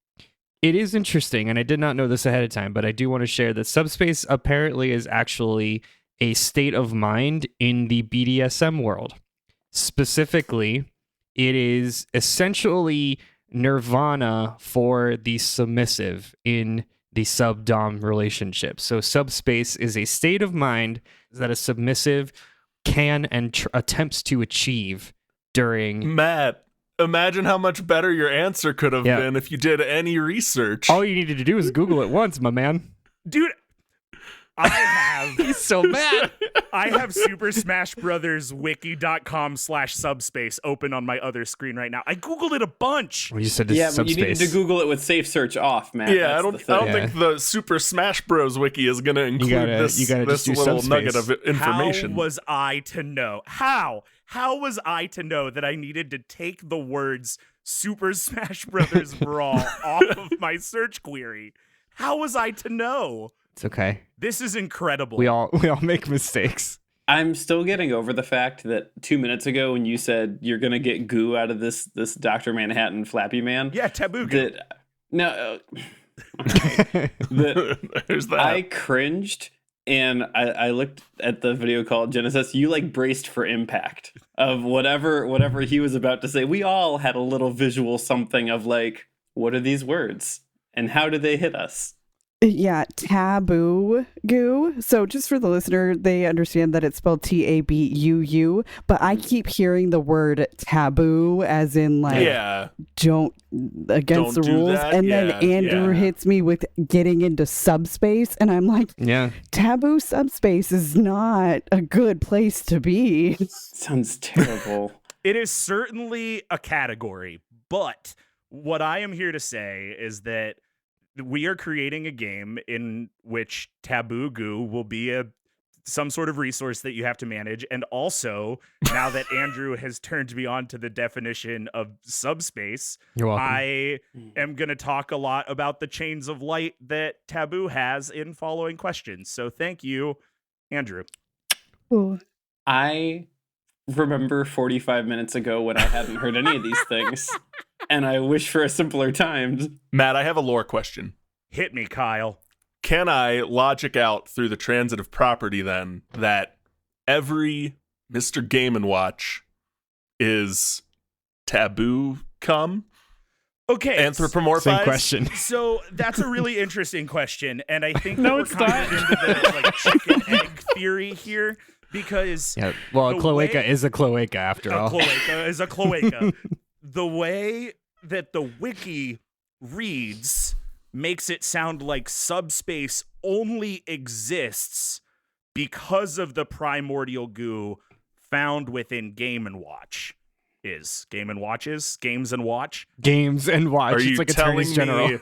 It is interesting, and I did not know this ahead of time, but I do want to share that subspace apparently is actually a state of mind in the BDSM world. Specifically, it is essentially nirvana for the submissive in the sub-dom relationship. So subspace is a state of mind that a submissive can and attempts to achieve during... Matt, imagine how much better your answer could have Yeah. been if you did any research. All you needed to do is Google it once, my man. Dude, I have He's so mad. I have Super Smash Brothers wiki.com/subspace open on my other screen right now. I Googled it a bunch. Well, you said Yeah, it's but you needed to subspace. Google it with safe search off, Matt. Yeah, That's I the don't thing. think the Super Smash Bros. Wiki is going to include this you gotta this just do little subspace. nugget of information. How was I to know? How was I to know that I needed to take the words Super Smash Brothers Brawl off of my search query? How was I to know? It's okay. This is incredible. We all make mistakes. I'm still getting over the fact that 2 minutes ago when you said you're gonna get goo out of this Dr. Manhattan Flappy Man. Yeah, taboo. Goo. That no, that There's that. I cringed and I looked at the video called Jennasis. You like braced for impact of whatever he was about to say. We all had a little visual something of like, what are these words and how do they hit us? Yeah, taboo goo. So just for the listener, they understand that it's spelled TABUU, but I keep hearing the word taboo as in like yeah. don't against Don't the do rules. that. And then Yeah, Andrew yeah. hits me with getting into subspace, and I'm like, Yeah. taboo subspace is not a good place to be. Sounds terrible. It is certainly a category, but what I am here to say is that we are creating a game in which taboo goo will be some sort of resource that you have to manage. And also, now that Andrew has turned me on to the definition of subspace, You're welcome. I am going to talk a lot about the chains of light that taboo has in following questions. So thank you, Andrew. Ooh. I remember 45 minutes ago when I hadn't heard any of these things, and I wish for a simpler time. Matt, I have a lore question. Hit me, Kyle. Can I logic out through the transitive property then that every Mr. Game & Watch is taboo come? Okay. Anthropomorphized? Same question. So that's a really interesting question, and I think No, that it's we're kind not. of into the like chicken egg theory here because Yeah. Well, a the cloaca way- is a cloaca after a all. cloaca is a cloaca. The way that the wiki reads makes it sound like subspace only exists because of the primordial goo found within Game & Watch. Is Game & Watches? Games & Watch? Games and watch. Are It's you like telling Attorneys General. me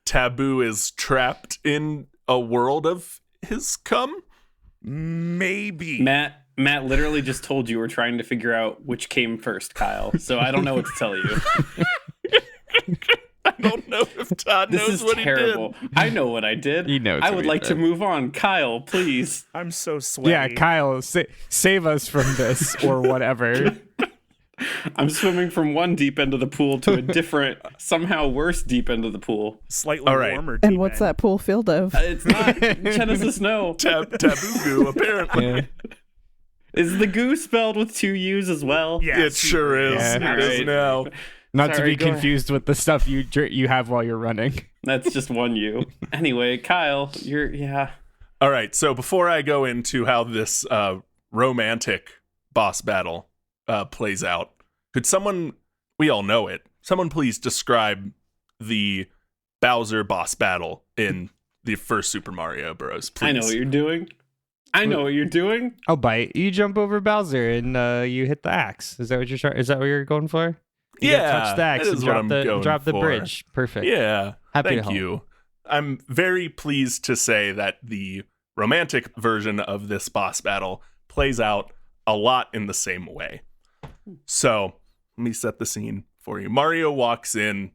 taboo is trapped in a world of his cum? Maybe. Matt literally just told you we're trying to figure out which came first, Kyle. So I don't know what to tell you. I don't know if Todd This knows is what terrible. I know what I did. He knows I what would he like to did. move on. Kyle, please. I'm so sweaty. Yeah, Kyle, save us from this or whatever. I'm swimming from one deep end of the pool to a different, somehow worse deep end of the pool. Slightly All right. warmer. And deep what's end. that pool filled of? It's not Jennasis, no. Taboo goo, apparently. Yeah. Is the goo spelled with two U's as well? Yeah, It sure is. Yeah. It is Alright. now. Not Sorry, to be go ahead. confused with the stuff you have while you're running. That's just one U. Anyway, Kyle, yeah. All right, so before I go into how this romantic boss battle plays out, could someone, we all know it, someone please describe the Bowser boss battle in the first Super Mario Bros. Please. I know what you're doing. I know what you're doing. I'll bite. You jump over Bowser and you hit the axe. Is that what you're trying? Is that what you're going for? You gotta touch the axe that and is what I'm going drop the for. bridge. Perfect. Yeah, Happy to thank help. you. I'm very pleased to say that the romantic version of this boss battle plays out a lot in the same way. So, let me set the scene for you. Mario walks in.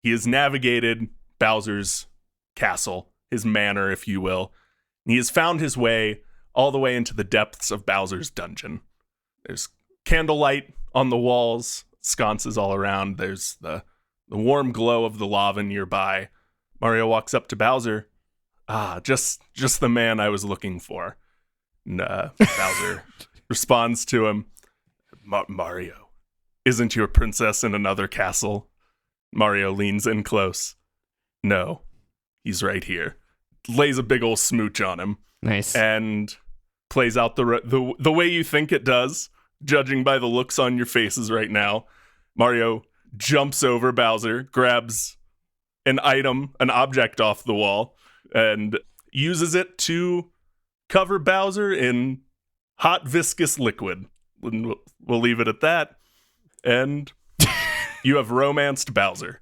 He has navigated Bowser's castle, his manor, if you will. And he has found his way all the way into the depths of Bowser's dungeon. There's candlelight on the walls, sconces all around. There's the warm glow of the lava nearby. Mario walks up to Bowser. Just the man I was looking for. And Bowser responds to him, Mario, isn't your princess in another castle? Mario leans in close. No, he's right here. Lays a big ol' smooch on him Nice. and plays out the way you think it does, judging by the looks on your faces right now. Mario jumps over Bowser, grabs an item, an object off the wall, and uses it to cover Bowser in hot viscous liquid. And we'll leave it at that. And you have romanced Bowser.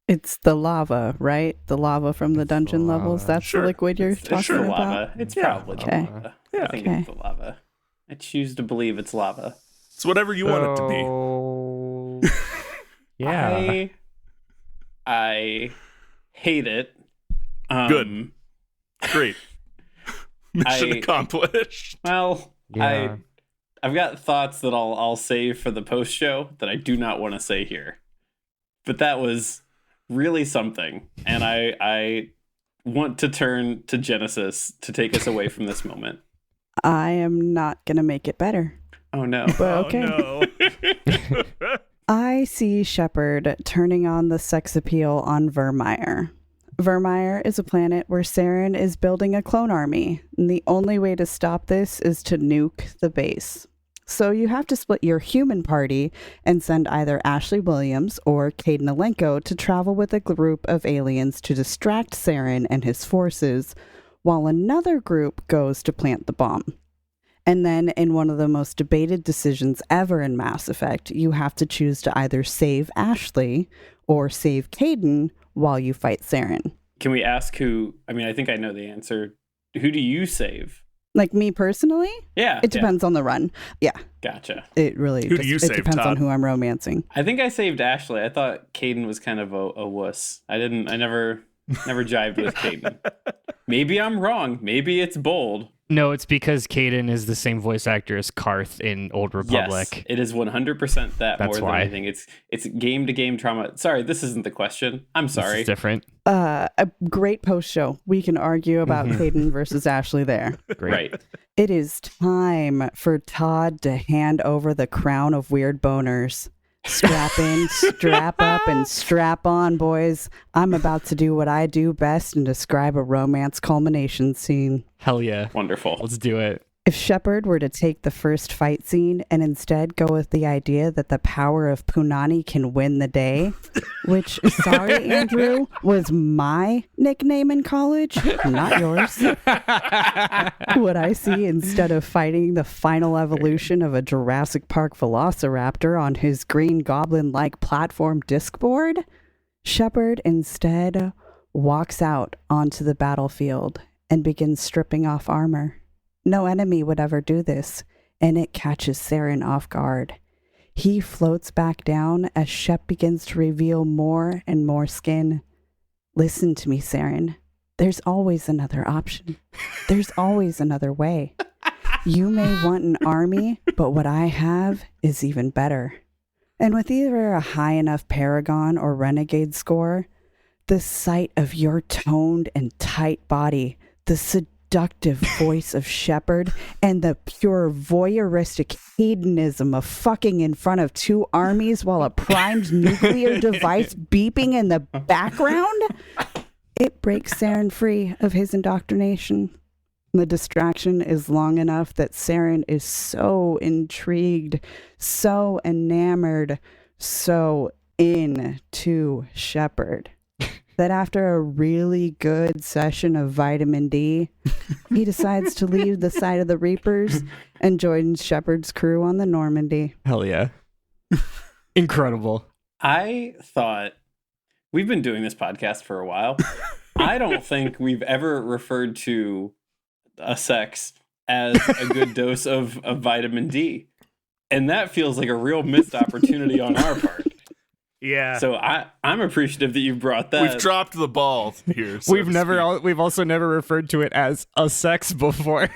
It's the lava, right? The lava from the dungeon lava. levels. That's Sure. the liquid you're It's talking the about. lava. It's probably the Okay. lava. Yeah. I think Okay. it's the lava. I choose to believe it's lava. It's whatever you want it to be. So- yeah. I hate it. Good. Great. Mission I- accomplished. Well, Yeah. I've got thoughts that I'll save for the post show that I do not want to say here. But that was really something, and I want to turn to Jennasis to take us away from this moment. I am not going to make it better. Oh no. But okay. Oh, no. I see Shepard turning on the sex appeal on Vermeer. Vermeer is a planet where Saren is building a clone army, and the only way to stop this is to nuke the base. So you have to split your human party and send either Ashley Williams or Caden Alenko to travel with a group of aliens to distract Saren and his forces, while another group goes to plant the bomb. And then, in one of the most debated decisions ever in Mass Effect, you have to choose to either save Ashley or save Caden while you fight Saren. Can we ask who? I mean, I think I know the answer. Who do you save? Like me personally, Yeah. it depends on the run. Yeah, Gotcha. it really Who do you it save, depends on Todd? who I'm romancing. I think I saved Ashley. I thought Caden was kind of a wuss. I never jived with Caden. Maybe I'm wrong. Maybe it's bold. No, it's because Caden is the same voice actor as Karth in Old Republic. Yes, it is 100% that That's more why. than anything. It's game to game trauma. Sorry, this isn't the question. I'm This sorry. is different. A great post show. We can argue about Caden versus Ashley there. Great. Right. It is time for Todd to hand over the crown of weird boners. Strap in, strap up, and strap on, boys. I'm about to do what I do best and describe a romance culmination scene. Hell yeah. Wonderful. Let's do it. If Shepard were to take the first fight scene and instead go with the idea that the power of Punani can win the day, which, sorry, Andrew, was my nickname in college, not yours. What I see instead of fighting the final evolution of a Jurassic Park velociraptor on his green goblin-like platform disc board, Shepard instead walks out onto the battlefield and begins stripping off armor. No enemy would ever do this, and it catches Saren off guard. He floats back down as Shep begins to reveal more and more skin. Listen to me, Saren. There's always another option. There's always another way. You may want an army, but what I have is even better. And with either a high enough Paragon or Renegade score, the sight of your toned and tight body, the seductive voice of Shepard, and the pure voyeuristic hedonism of fucking in front of two armies while a primed nuclear device beeping in the background, it breaks Saren free of his indoctrination. The distraction is long enough that Saren is so intrigued, so enamored, so into Shepard, that after a really good session of vitamin D, he decides to leave the side of the Reapers and joins Shepard's crew on the Normandy. Hell yeah. Incredible. I thought we've been doing this podcast for a while. I don't think we've ever referred to a sex as a good dose of vitamin D. And that feels like a real missed opportunity on our part. Yeah. So I'm appreciative that you brought that. We've dropped the ball here. so We've to never speak. we've also never referred to it as a sex before.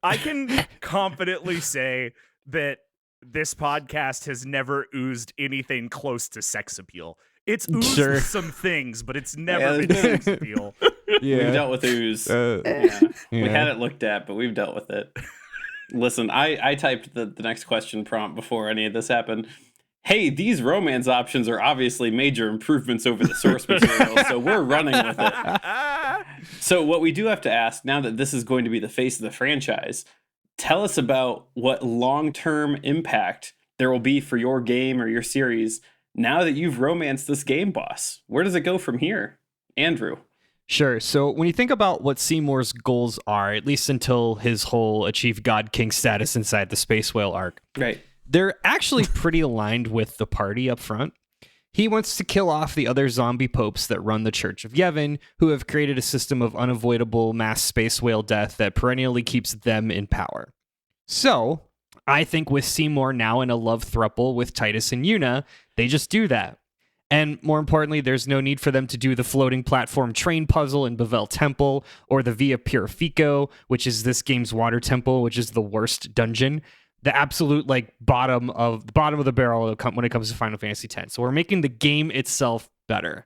I can confidently say that this podcast has never oozed anything close to sex appeal. It's oozed Sure. some things, but it's Yeah, never been there's sex appeal. We've dealt with ooze. yeah. We had it looked at, but we've dealt with it. Listen, I typed the next question prompt before any of this happened. Hey, these romance options are obviously major improvements over the source material, so we're running with it. So what we do have to ask, now that this is going to be the face of the franchise, tell us about what long-term impact there will be for your game or your series now that you've romanced this game boss. Where does it go from here? Andrew? Sure. So when you think about what Seymour's goals are, at least until his whole achieve God King status inside the Space Whale arc, Right. they're actually pretty aligned with the party up front. He wants to kill off the other zombie popes that run the Church of Yevon, who have created a system of unavoidable mass space whale death that perennially keeps them in power. So I think with Seymour now in a love throuple with Titus and Una, they just do that. And more importantly, there's no need for them to do the floating platform train puzzle in Bavel Temple or the Via Purifico, which is this game's water temple, which is the worst dungeon. The absolute bottom of the barrel when it comes to Final Fantasy X. So we're making the game itself better.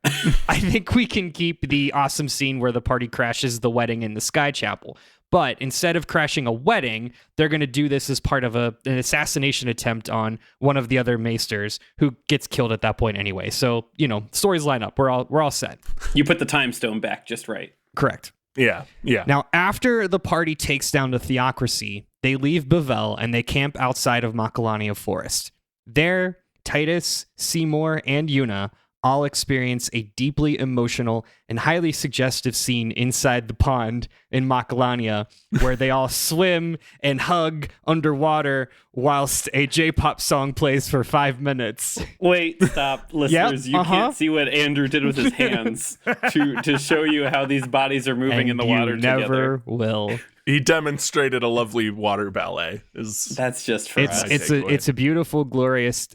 I think we can keep the awesome scene where the party crashes the wedding in the Sky Chapel. But instead of crashing a wedding, they're going to do this as part of an assassination attempt on one of the other maesters who gets killed at that point anyway. So, stories line up. We're all set. You put the time stone back just right. Correct. Yeah. Now, after the party takes down the Theocracy, they leave Bavel and they camp outside of Macalania Forest. There, Titus, Seymour, and Una all experience a deeply emotional and highly suggestive scene inside the pond in Macalania, where they all swim and hug underwater whilst a J-pop song plays for 5 minutes. Wait, stop, listeners. You can't see what Andrew did with his hands to show you how these bodies are moving in the water together. Never will. He demonstrated a lovely water ballet. That's just for us. It's a beautiful, glorious.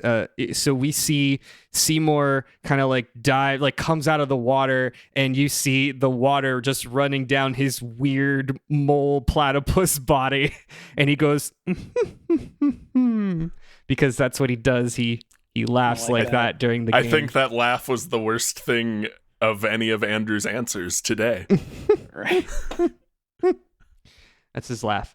So we see Seymour kind of dive, comes out of the water, and you see the water just running down his weird mole platypus body, and he goes because that's what he does. He laughs like that during the game. I think that laugh was the worst thing of any of Andrew's answers today. Right. That's his laugh.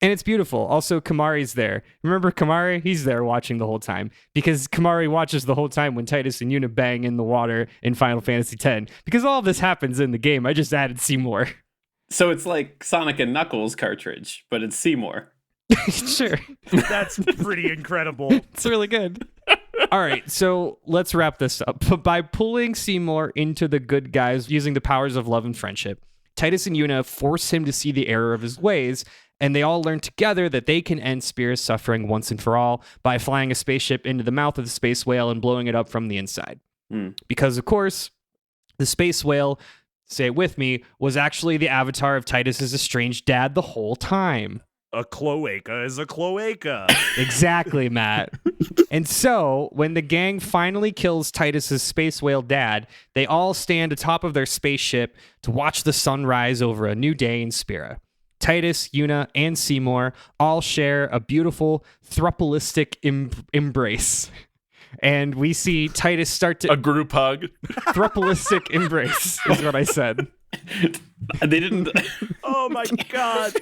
And it's beautiful. Also, Kamari's there. Remember Kamari? He's there watching the whole time, because Kamari watches the whole time when Titus and Una bang in the water in Final Fantasy X. Because all of this happens in the game. I just added Seymour. So it's like Sonic and Knuckles cartridge, but it's Seymour. Sure. That's pretty incredible. It's really good. All right, so let's wrap this up. By pulling Seymour into the good guys using the powers of love and friendship, Titus and Una force him to see the error of his ways, and they all learn together that they can end Spear's suffering once and for all by flying a spaceship into the mouth of the space whale and blowing it up from the inside. Because, of course, the space whale, say it with me, was actually the avatar of Titus's estranged dad the whole time. A cloaca is a cloaca. Exactly, Matt. And so, when the gang finally kills Titus's space whale dad, they all stand atop of their spaceship to watch the sun rise over a new day in Spira. Titus, Una, and Seymour all share a beautiful thruppleistic embrace. And we see Titus start to... A group hug. Thruppleistic embrace is what I said. They didn't... Oh my god.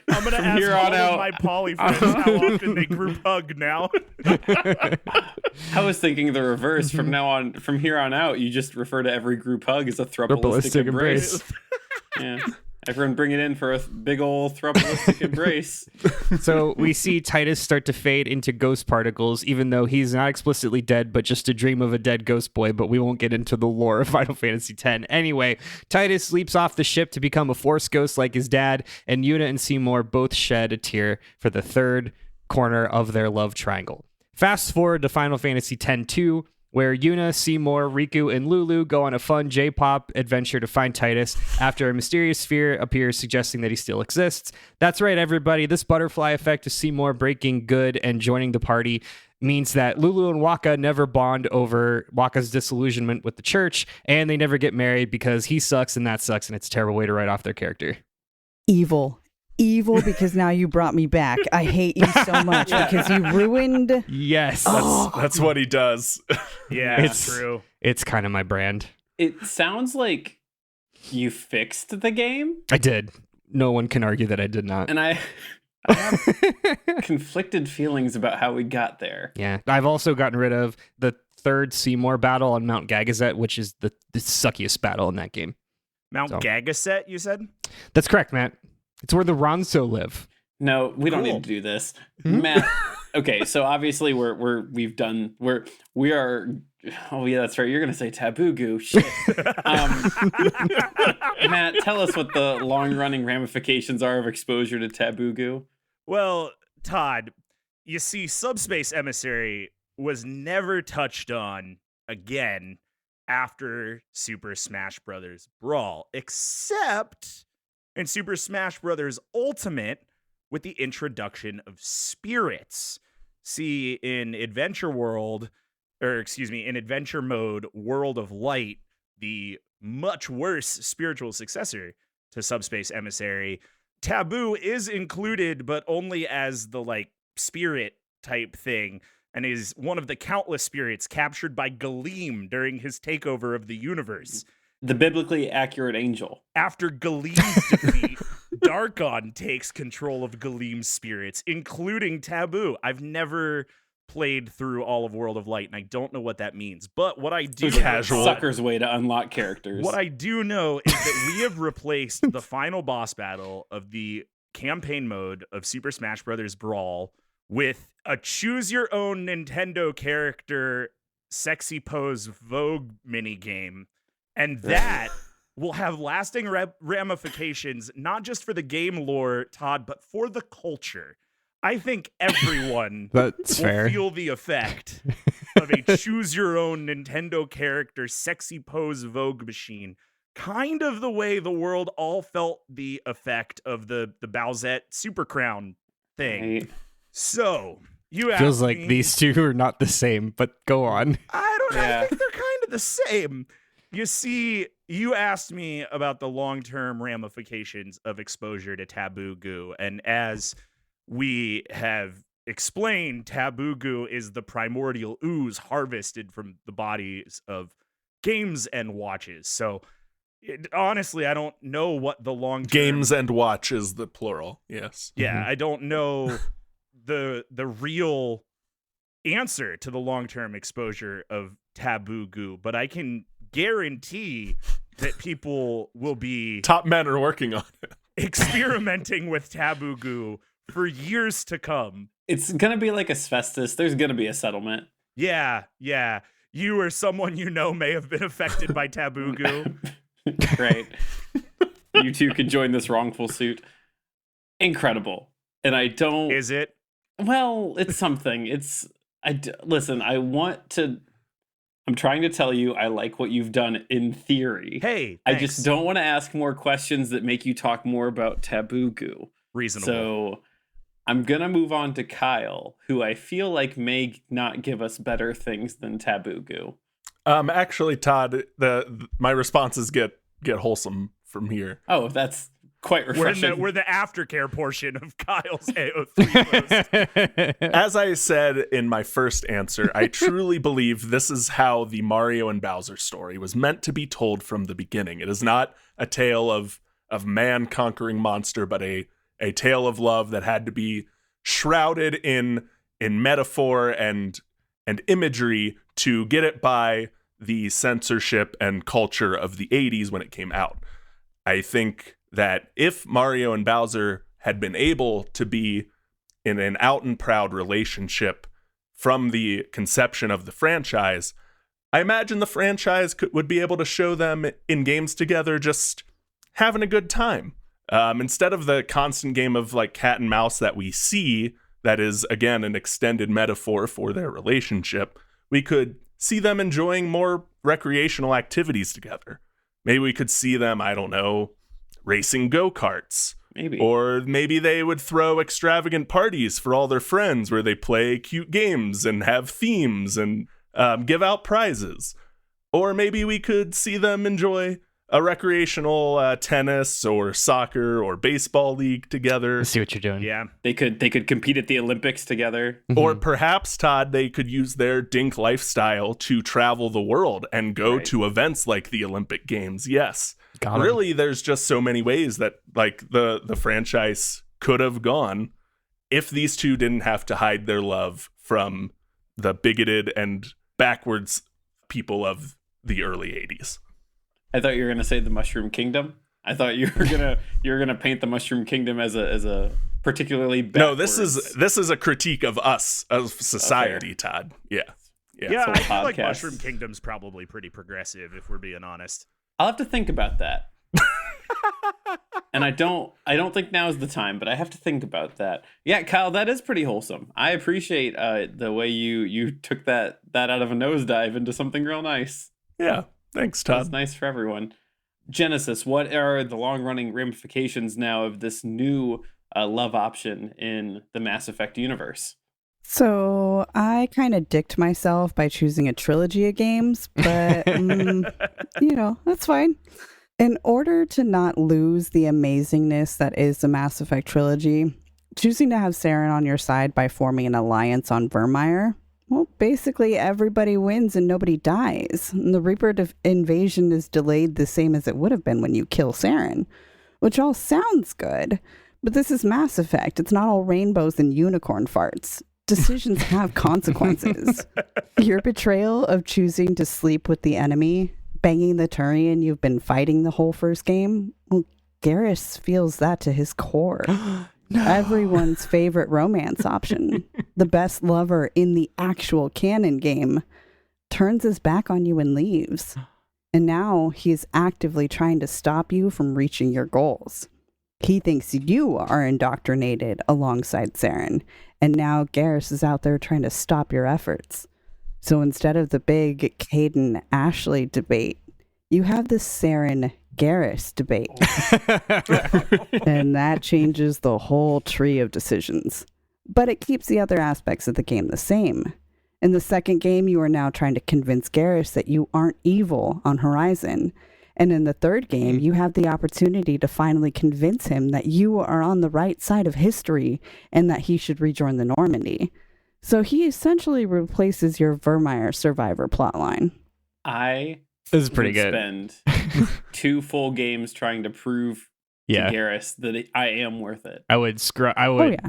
I'm going to ask here all on of out- my poly friends how often they group hug now. I was thinking the reverse. From here on out, you just refer to every group hug as a thruppleistic embrace. Yeah. Everyone bring it in for a big old thruppleistic embrace. So we see Titus start to fade into ghost particles, even though he's not explicitly dead, but just a dream of a dead ghost boy, but we won't get into the lore of Final Fantasy X. Anyway, Titus leaps off the ship to become a force ghost like his dad, and Una and Seymour both shed a tear for the third corner of their love triangle. Fast forward to Final Fantasy X-2, where Una, Seymour, Riku, and Lulu go on a fun J-pop adventure to find Titus after a mysterious sphere appears suggesting that he still exists. That's right, everybody. This butterfly effect of Seymour breaking good and joining the party means that Lulu and Waka never bond over Waka's disillusionment with the church, and they never get married because he sucks and that sucks, and it's a terrible way to write off their character. Evil, because now you brought me back. I hate you so much because you ruined... Yes. That's what he does. Yeah, It's true. It's kind of my brand. It sounds like you fixed the game, I did. No one can argue that I did not. and I have conflicted feelings about how we got there. Yeah. I've also gotten rid of the third Seymour battle on Mount Gagazet, which is the suckiest battle in that game. Mount Gagaset, you said? That's correct, Matt. It's where the Ronso live. No, we don't need to do this, Matt. Okay, so obviously we are. Oh yeah, that's right. You're gonna say taboo goo. Shit. Matt, tell us what the long-running ramifications are of exposure to taboo goo. Well, Todd, you see, Subspace Emissary was never touched on again after Super Smash Bros. Brawl, except in Super Smash Bros. Ultimate with the introduction of spirits. See, in Adventure Mode, World of Light, the much worse spiritual successor to Subspace Emissary, taboo is included, but only as the spirit type thing, and is one of the countless spirits captured by Galeem during his takeover of the universe. The biblically accurate angel. After Galeem's defeat, Darkon takes control of Galeem's spirits, including taboo. I've never played through all of World of Light, and I don't know what that means. But what I do Casual. Sucker's way to unlock characters. What I do know is that we have replaced the final boss battle of the campaign mode of Super Smash Bros. Brawl with a choose your own Nintendo character sexy pose Vogue minigame. And that will have lasting ramifications, not just for the game lore, Todd, but for the culture. I think everyone That's will fair. feel the effect of a choose your own Nintendo character sexy pose Vogue machine. Kind of the way the world all felt the effect of the Bowsette Super Crown thing. Right. So, you Feels asked like me, these two are not the same, but go on. I Yeah. think they're kind of the same. You see, you asked me about the long-term ramifications of exposure to taboo goo, and as we have explained, taboo goo is the primordial ooze harvested from the bodies of games and watches. So, honestly, I don't know what the long-term... Games and watch is the plural. Yes. Yeah, I don't know the real answer to the long-term exposure of taboo goo, but I can guarantee that people will be Top men are working on it. experimenting with taboo goo for years to come. It's going to be like asbestos. There's going to be a settlement. Yeah. You or someone you know may have been affected by taboo goo. Right. You two could join this wrongful suit. Incredible. And I don't... Is it? Well, it's something. Listen, I'm trying to tell you I like what you've done in theory. Hey, I thanks. just don't want to ask more questions that make you talk more about taboo goo. Reasonable. So I'm going to move on to Kyle, who I feel like may not give us better things than taboo goo. Actually, Todd, my responses get wholesome from here. Oh, that's quite refreshing. We're the aftercare portion of Kyle's AO3 post. As I said in my first answer, I truly believe this is how the Mario and Bowser story was meant to be told from the beginning. It is not a tale of man conquering monster, but a tale of love that had to be shrouded in metaphor and imagery to get it by the censorship and culture of the 80s when it came out. I think that if Mario and Bowser had been able to be in an out and proud relationship from the conception of the franchise, I imagine the franchise would be able to show them in games together just having a good time. Instead of the constant game of like cat and mouse that we see, that is, again, an extended metaphor for their relationship, we could see them enjoying more recreational activities together. Maybe we could see them, I don't know, racing go-karts. Maybe. Or maybe they would throw extravagant parties for all their friends where they play cute games and have themes and give out prizes. Or maybe we could see them enjoy a recreational tennis or soccer or baseball league together. I see what you're doing. Yeah. They could compete at the Olympics together. Or perhaps, Todd, they could use their dink lifestyle to travel the world and go Right. to events like the Olympic Games. Yes. Got 'em. Really, there's just so many ways that like the franchise could have gone if these two didn't have to hide their love from the bigoted and backwards people of the early 80s. I thought you were gonna say the Mushroom Kingdom. I thought you were gonna paint the Mushroom Kingdom as a particularly No, backwards. this is a critique of us as society, Todd. Yeah. Yeah, full I feel like podcast. Mushroom Kingdom's probably pretty progressive, if we're being honest. I'll have to think about that. And I don't think now is the time, but I have to think about that. Yeah, Kyle, that is pretty wholesome. I appreciate the way you took that out of a nosedive into something real nice. Yeah, thanks, Todd. That's nice for everyone. Jennasis, what are the long-running ramifications now of this new love option in the Mass Effect universe? So I kind of dicked myself by choosing a trilogy of games, but that's fine. In order to not lose the amazingness that is the Mass Effect trilogy, choosing to have Saren on your side by forming an alliance on Vermeer, well, basically everybody wins and nobody dies. And the Reaper invasion is delayed the same as it would have been when you kill Saren, which all sounds good, but this is Mass Effect. It's not all rainbows and unicorn farts. Decisions have consequences. Your betrayal of choosing to sleep with the enemy, banging the Turian you've been fighting the whole first game, well, Garrus feels that to his core. No. Everyone's favorite romance option, the best lover in the actual canon game, turns his back on you and leaves. And now he's actively trying to stop you from reaching your goals. He thinks you are indoctrinated alongside Saren, and now Garrus is out there trying to stop your efforts. So instead of the big Caden-Ashley debate, you have the Saren-Garrus debate. And that changes the whole tree of decisions. But it keeps the other aspects of the game the same. In the second game, you are now trying to convince Garrus that you aren't evil on Horizon. And in the third game, you have the opportunity to finally convince him that you are on the right side of history and that he should rejoin the Normandy. So he essentially replaces your Vermeer survivor plotline. This is pretty good. Spend 2 full games trying to prove to Garrus that I am worth it. I would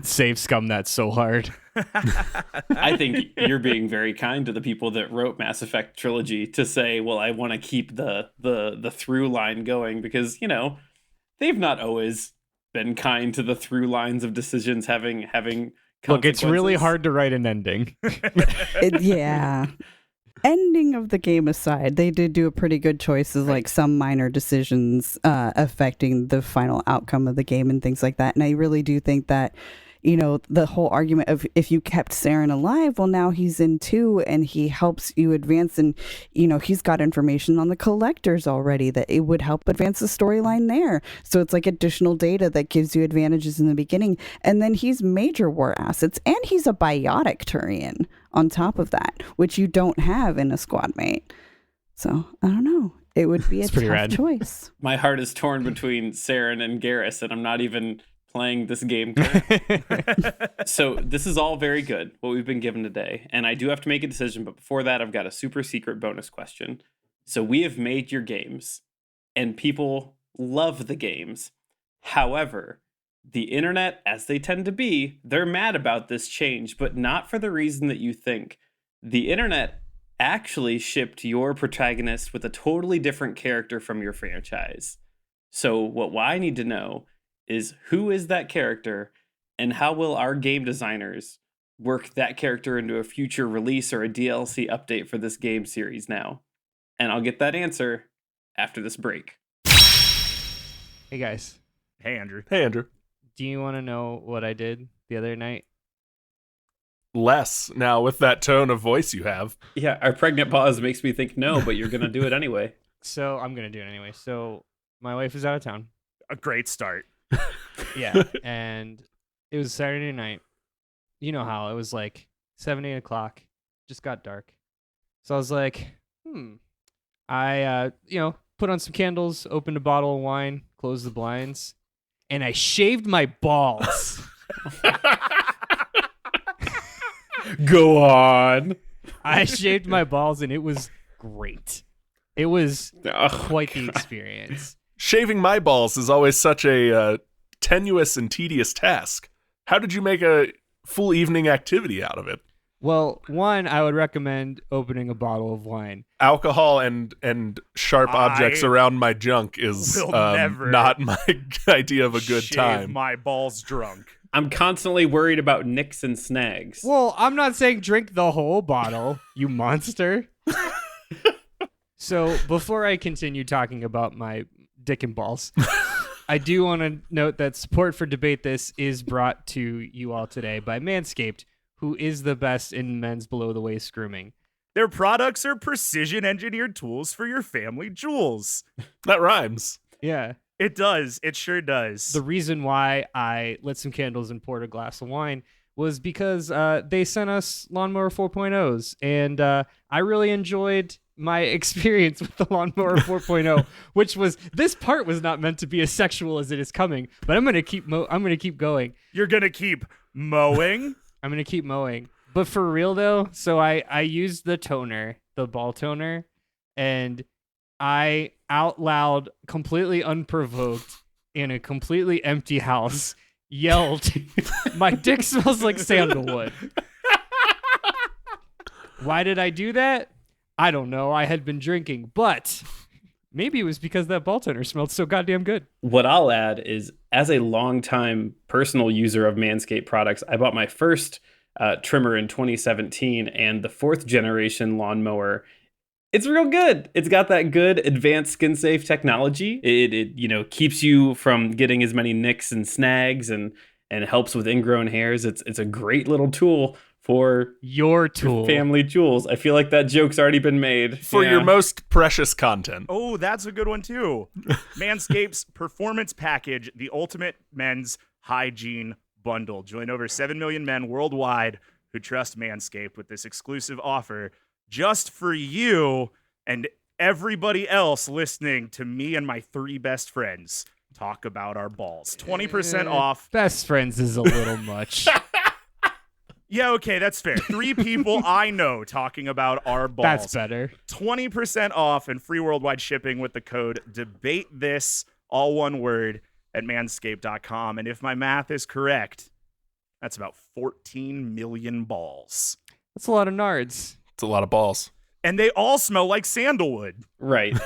save scum that so hard. I think you're being very kind to the people that wrote Mass Effect trilogy to say, well, I want to keep the through line going because, they've not always been kind to the through lines of decisions having Look, it's really hard to write an ending. Yeah. Ending of the game aside, they did do a pretty good choices, like some minor decisions affecting the final outcome of the game and things like that. And I really do think that, the whole argument of if you kept Saren alive, well, now he's in 2 and he helps you advance. And, he's got information on the collectors already that it would help advance the storyline there. So it's like additional data that gives you advantages in the beginning. And then he's major war assets and he's a biotic Turian on top of that, which you don't have in a squad mate. So I don't know. It would be a tough choice. My heart is torn between Saren and Garrus, and I'm not even playing this game. So this is all very good, what we've been given today. And I do have to make a decision, but before that, I've got a super secret bonus question. So we have made your games, and people love the games. However, the internet, as they tend to be, they're mad about this change, but not for the reason that you think. The internet actually shipped your protagonist with a totally different character from your franchise. So what I need to know is who is that character and how will our game designers work that character into a future release or a DLC update for this game series now? And I'll get that answer after this break. Hey guys. Hey Andrew. Hey Andrew. Do you want to know what I did the other night? Less now with that tone of voice you have. Yeah, our pregnant pause makes me think no, but you're going to do it anyway. So I'm going to do it anyway. So my wife is out of town. A great start. Yeah, and it was Saturday night. You know how it was like 7, 8 o'clock. Just got dark. So I was like, I put on some candles, opened a bottle of wine, closed the blinds, and I shaved my balls. Go on. I shaved my balls, and it was great. It was quite the experience. Shaving my balls is always such a tenuous and tedious task. How did you make a full evening activity out of it? Well, one, I would recommend opening a bottle of wine. Alcohol and sharp objects around my junk is not my idea of a good time. My balls drunk. I'm constantly worried about nicks and snags. Well, I'm not saying drink the whole bottle, you monster. So before I continue talking about my dick and balls, I do want to note that support for Debate This is brought to you all today by Manscaped, who is the best in men's below-the-waist grooming. Their products are precision-engineered tools for your family jewels. That rhymes. Yeah. It does. It sure does. The reason why I lit some candles and poured a glass of wine was because they sent us Lawnmower 4.0s, and I really enjoyed my experience with the Lawnmower 4.0, which was, this part was not meant to be as sexual as it is coming, but I'm gonna keep going. You're gonna keep mowing? I'm gonna keep mowing. But for real though, so I used the toner, the ball toner, and I out loud, completely unprovoked, in a completely empty house, yelled, "My dick smells like sandalwood." Why did I do that? I don't know. I had been drinking, but maybe it was because that ball toner smelled so goddamn good. What I'll add is, as a longtime personal user of Manscaped products, I bought my first trimmer in 2017, and the 4th generation lawnmower, it's real good. It's got that good advanced skin safe technology. It keeps you from getting as many nicks and snags, and helps with ingrown hairs. It's a great little tool for your tool, family jewels. I feel like that joke's already been made. For your most precious content. Oh, that's a good one too. Manscaped's Performance Package, the ultimate men's hygiene bundle. Join over 7 million men worldwide who trust Manscaped with this exclusive offer just for you and everybody else listening to me and my 3 best friends talk about our balls. 20% off. Best friends is a little much. Yeah, okay, that's fair. 3 people I know talking about our balls. That's better. 20% off and free worldwide shipping with the code DEBATETHIS, all one word, at manscaped.com. And if my math is correct, that's about 14 million balls. That's a lot of nards. It's a lot of balls. And they all smell like sandalwood. Right.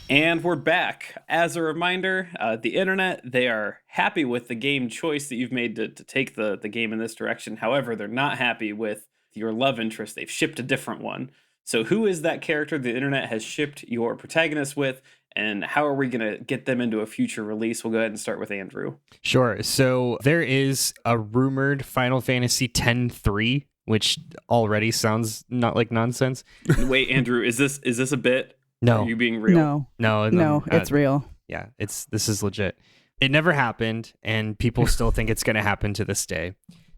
And we're back. As a reminder, the internet, they are happy with the game choice that you've made to take the game in this direction. However, they're not happy with your love interest. They've shipped a different one. So who is that character the internet has shipped your protagonist with, and how are we going to get them into a future release? We'll go ahead and start with Andrew. Sure. So there is a rumored Final Fantasy X-3, which already sounds not like nonsense. Wait, Andrew, is this a bit? No. Are you being real? No, it's real. Yeah, this is legit. It never happened, and people still think it's going to happen to this day.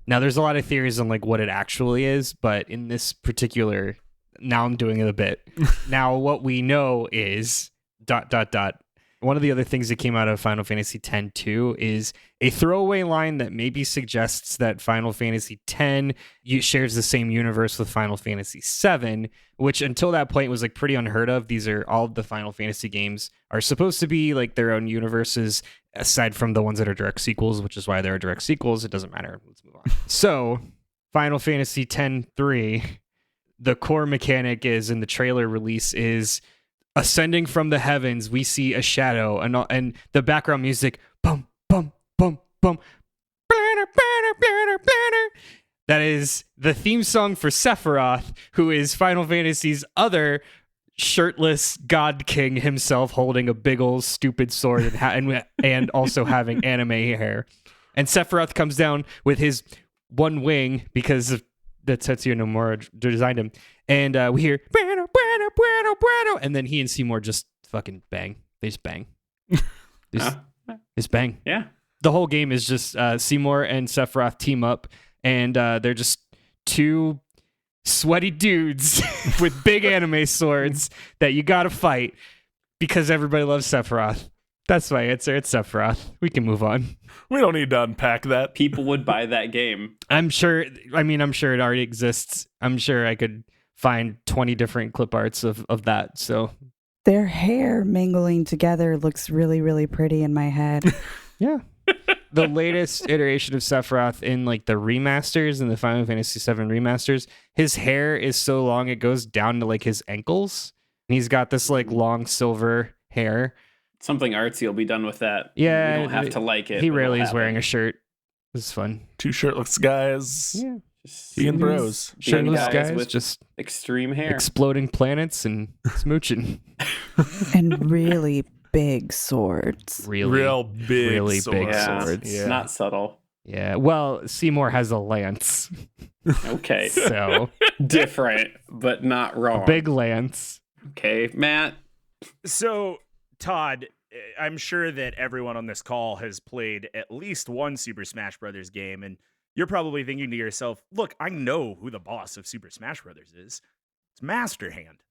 Now, there's a lot of theories on like what it actually is, but in this particular, now I'm doing it a bit. Now, what we know is ... One of the other things that came out of Final Fantasy X-2 is a throwaway line that maybe suggests that Final Fantasy X shares the same universe with Final Fantasy VII, which until that point was like pretty unheard of. These are all of the Final Fantasy games are supposed to be like their own universes, aside from the ones that are direct sequels, which is why there are direct sequels. It doesn't matter. Let's move on. So, Final Fantasy X-3, the core mechanic is in the trailer release is ascending from the heavens, we see a shadow, and the background music, bum, bum, bum, bum. That is the theme song for Sephiroth, who is Final Fantasy's other shirtless god king himself, holding a big old stupid sword and also having anime hair. And Sephiroth comes down with his one wing because of that Tetsuya Nomura designed him. And we hear, and then he and Seymour just fucking bang. They just bang. Just bang. Yeah. The whole game is just Seymour and Sephiroth team up, and they're just 2 sweaty dudes with big anime swords that you gotta fight because everybody loves Sephiroth. That's my answer. It's Sephiroth. We can move on. We don't need to unpack that. People would buy that game. I'm sure it already exists. I'm sure I could find 20 different clip arts of that. So Their hair mingling together looks really, really pretty in my head. yeah. The latest iteration of Sephiroth in like the remasters and the Final Fantasy VII remasters, his hair is so long it goes down to like his ankles. And he's got this like long silver hair. Something artsy will be done with that. Yeah. You don't have to like it. He rarely is wearing a shirt. This is fun. 2 shirtless guys. Yeah. Being bros. Shirtless guys with just extreme hair. exploding planets and smooching. And really big swords. Real big really swords. big Yeah, swords. Yeah. not subtle. Yeah. Well, Seymour has a lance, Okay, so different, but not wrong. big lance. Okay, Matt. So, Todd, I'm sure that everyone on this call has played at least one Super Smash Brothers game, and you're probably thinking to yourself, look, I know who the boss of Super Smash Brothers is. It's Master Hand.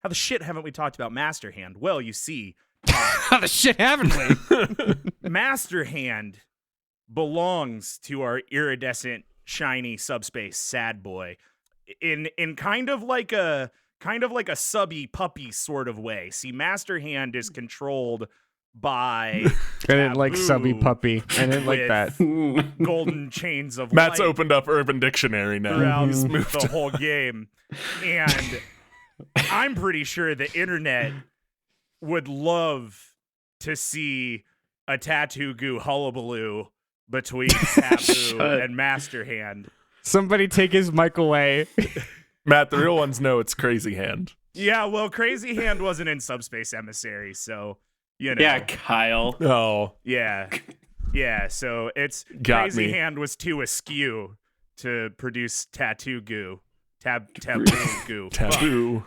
How the shit haven't we talked about Master Hand? Well, you see, How the shit haven't we? Master Hand belongs to our iridescent, shiny subspace sad boy in kind of like a subby puppy sort of way. See, Master Hand is controlled by I didn't like subby Taboo puppy. I didn't like with that. golden chains of Matt's light opened up Urban Dictionary now. throughout He's moved. the whole game. And I'm pretty sure the internet would love to see a tattoo goo hullabaloo between Taboo and Master Hand. Somebody take his mic away. Matt, the real ones know it's Crazy Hand. Yeah, well, Crazy Hand wasn't in Subspace Emissary, so, you know. Yeah, Kyle. Oh, Yeah. Yeah, so it's Got Crazy me. Hand was too askew to produce tattoo goo. Taboo goo. taboo.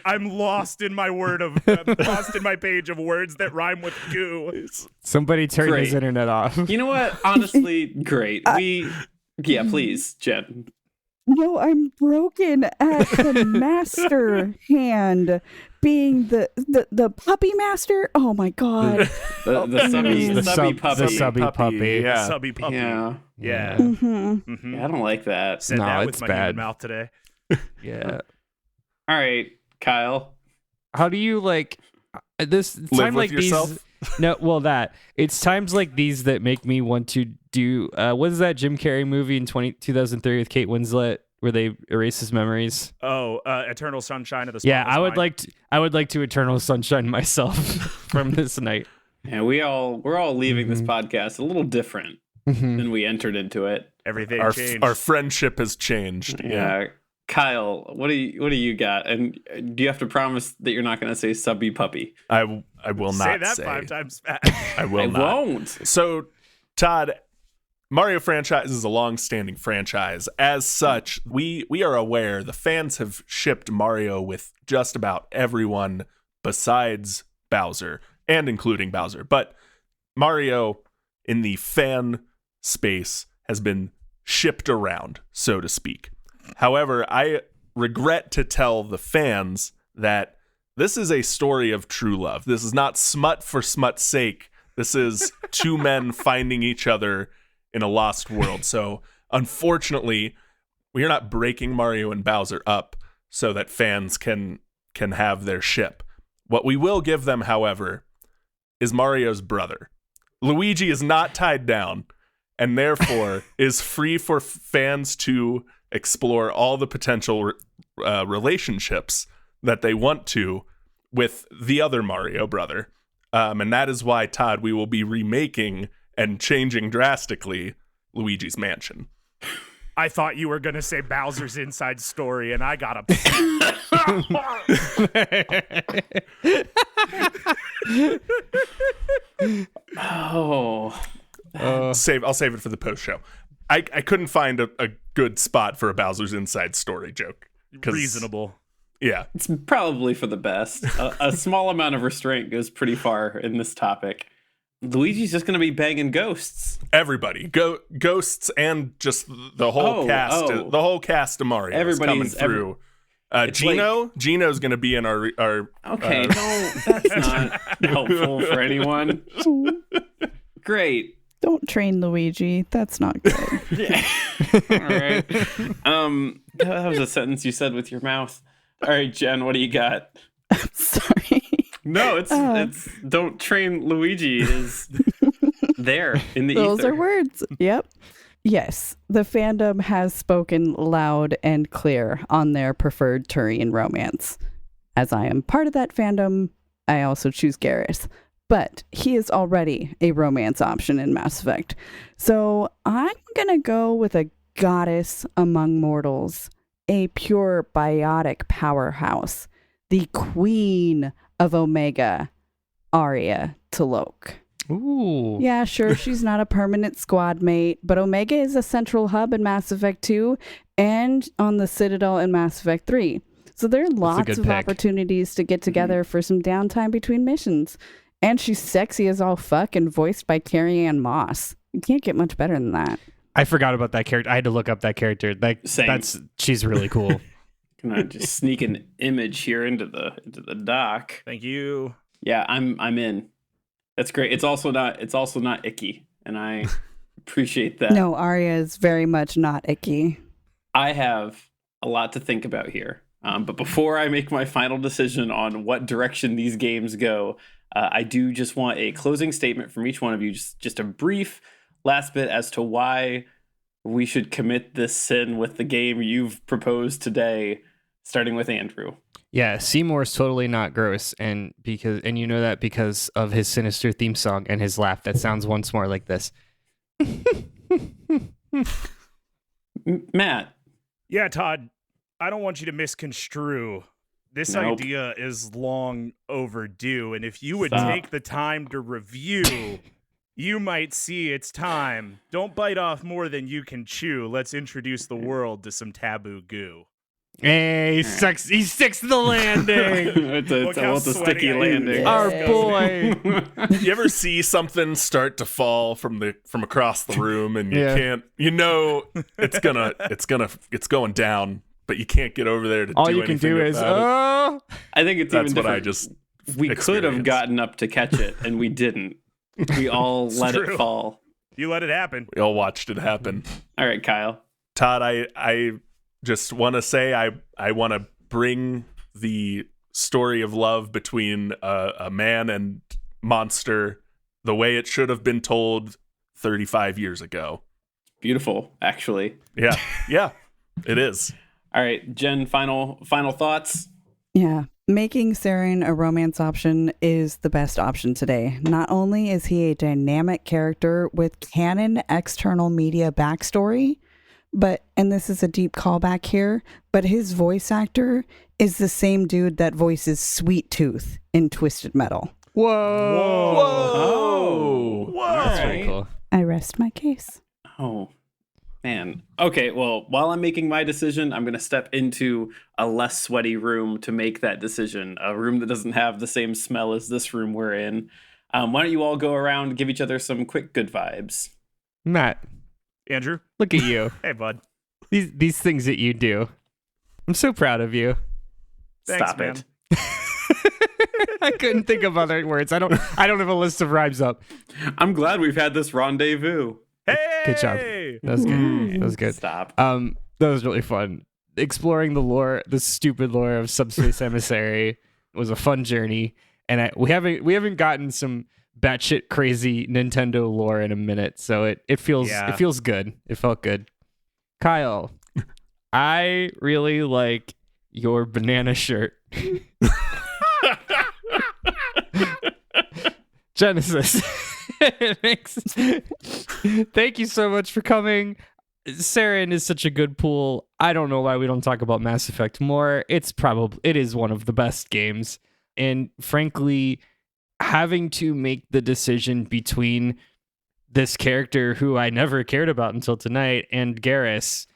I'm lost in my lost in my page of words that rhyme with goo. Somebody turn Great. his internet off. You know what? Honestly, great. Yeah, please, Jen. No, I'm broken at the Master Hand being the puppy master. Oh my god. The subby, The subby sub- puppy. the subby puppy. Yeah. Subby puppy. Yeah. Yeah. Mhm. Mhm. Yeah, I don't like that. Said No, that with it's my bad. human mouth today. Yeah. All right, Kyle. How do you like this Live time with like yourself? these? No, well, that it's times like these that make me want to do. What is that Jim Carrey movie in 2003 with Kate Winslet where they erase his memories? Oh, Eternal Sunshine of the Yeah, Spotless I would Mind. like to. I would like to Eternal Sunshine myself from this night. Yeah, we're all leaving this Mhm. podcast a little different than we entered into it. Everything Our changed. our friendship has changed. Yeah. Kyle, what do you got? And do you have to promise that you're not going to say subby puppy? I will not say that say. 5 times fast. I will I not. won't. So, Todd, Mario franchise is a long-standing franchise. As such, we are aware the fans have shipped Mario with just about everyone besides Bowser, and including Bowser. But Mario in the fan space has been shipped around, so to speak. However, I regret to tell the fans that this is a story of true love. This is not smut for smut's sake. This is two men finding each other in a lost world. So, unfortunately, we are not breaking Mario and Bowser up so that fans can have their ship. What we will give them, however, is Mario's brother. Luigi is not tied down and therefore is free for fans to explore all the potential relationships that they want to with the other Mario brother. And that is why, Todd, we will be remaking and changing drastically Luigi's Mansion. I thought you were going to say Bowser's Inside Story, and I got upset. Oh. I'll save it for the post show. I couldn't find a good spot for a Bowser's Inside Story joke. 'Cause- Reasonable. Yeah. It's probably for the best. A small amount of restraint goes pretty far in this topic. Luigi's just going to be banging ghosts. Everybody, ghosts, and just the whole cast. oh. The whole cast of Mario is coming Everybody's- through. it's Gino's going to be in our Okay, that's not helpful for anyone. Great. Don't train Luigi. That's not good. Yeah. All right. That was a sentence you said with your mouth. All right, Jen, what do you got? Sorry. No, it's don't train Luigi is there in the Those ether. are words. Yep. Yes, the fandom has spoken loud and clear on their preferred Turian romance. As I am part of that fandom, I also choose Garrus. But he is already a romance option in Mass Effect. So I'm going to go with a goddess among mortals, a pure biotic powerhouse, the queen of Omega, Arya to Loke. Ooh. Yeah, sure, she's not a permanent squad mate, but Omega is a central hub in Mass Effect 2 and on the Citadel in Mass Effect 3. So there are lots good of pick. opportunities to get together for some downtime between missions. And she's sexy as all fuck and voiced by Carrie-Anne Moss. You can't get much better than that. I forgot about that character. I had to look up that character. Same. She's really cool. Can I just sneak an image here into the doc? Thank you. Yeah, I'm in. That's great. It's also not icky, and I appreciate that. No, Arya is very much not icky. I have a lot to think about here. But before I make my final decision on what direction these games go, I do just want a closing statement from each one of you, just a brief last bit as to why we should commit this sin with the game you've proposed today, starting with Andrew. Yeah, Seymour's totally not gross, and you know that because of his sinister theme song and his laugh that sounds once more like this. Matt. Yeah, Todd, I don't want you to misconstrue. This Nope. idea is long overdue, and if you would Stop. take the time to review, you might see it's time. Don't bite off more than you can chew. Let's introduce the world to some taboo goo. Hey, he sticks to the landing. it's Look how a sweaty sticky I am. landing. Yeah. Our boy. You ever see something start to fall from across the room and you Yeah. can't, it's going down, but you can't get over there to All do you can anything do is, about it. I think it's That's even what I different. just We could have experienced. gotten up to catch it, and we didn't. We all let true. it fall. You let it happen. We all watched it happen. All right, Kyle. Todd, I just want to say I want to bring the story of love between a man and monster the way it should have been told 35 years ago. Beautiful, actually. Yeah, it is. All right, Jen, final thoughts? Yeah. Making Saren a romance option is the best option today. Not only is he a dynamic character with canon external media backstory, but, and this is a deep callback here, but his voice actor is the same dude that voices Sweet Tooth in Twisted Metal. Whoa. Oh, That's all very right. cool. I rest my case. Oh, man. Okay, well, while I'm making my decision, I'm going to step into a less sweaty room to make that decision, a room that doesn't have the same smell as this room we're in. Why don't you all go around and give each other some quick good vibes? Matt, Andrew? look at you. Hey, bud. These things that you do. I'm so proud of you. Thanks, Stop man. it. I couldn't think of other words. I don't have a list of rhymes up. I'm glad we've had this rendezvous. Hey! Good job. That was good. That was good. Stop. That was really fun. Exploring the stupid lore of Subspace Emissary was a fun journey, and we haven't gotten some batshit crazy Nintendo lore in a minute, so it feels good. It felt good. Kyle, I really like your banana shirt. Jennasis. Thank you so much for coming. Saren is such a good pool. I don't know why we don't talk about Mass Effect more. It is one of the best games. And frankly, having to make the decision between this character who I never cared about until tonight and Garrus,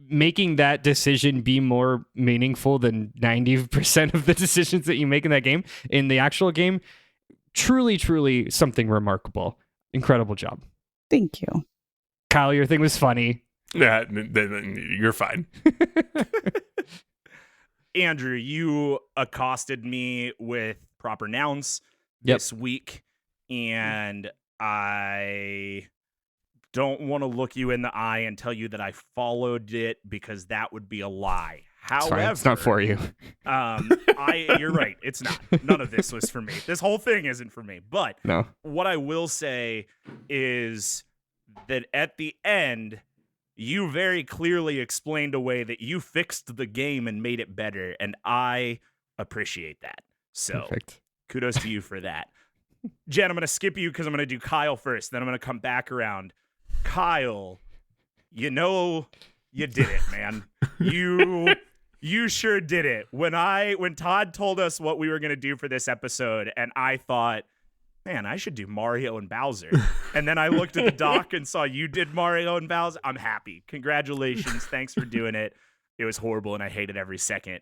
making that decision be more meaningful than 90% of the decisions that you make in that game, in the actual game, truly, truly something remarkable. Incredible job. Thank you. Kyle, your thing was funny. Yeah, you're fine. Andrew, you accosted me with proper nouns Yep. this week, and I don't want to look you in the eye and tell you that I followed it because that would be a lie. It's However, fine. It's not for you. You're right. It's not. None of this was for me. This whole thing isn't for me. But No. what I will say is that at the end, you very clearly explained a way that you fixed the game and made it better, and I appreciate that. So Perfect. kudos to you for that. Jen, I'm going to skip you because I'm going to do Kyle first. Then I'm going to come back around. Kyle, you did it, man. You You sure did it. When Todd told us what we were going to do for this episode, and I thought, man, I should do Mario and Bowser. And then I looked at the doc and saw you did Mario and Bowser. I'm happy. Congratulations. Thanks for doing it. It was horrible, and I hated every second.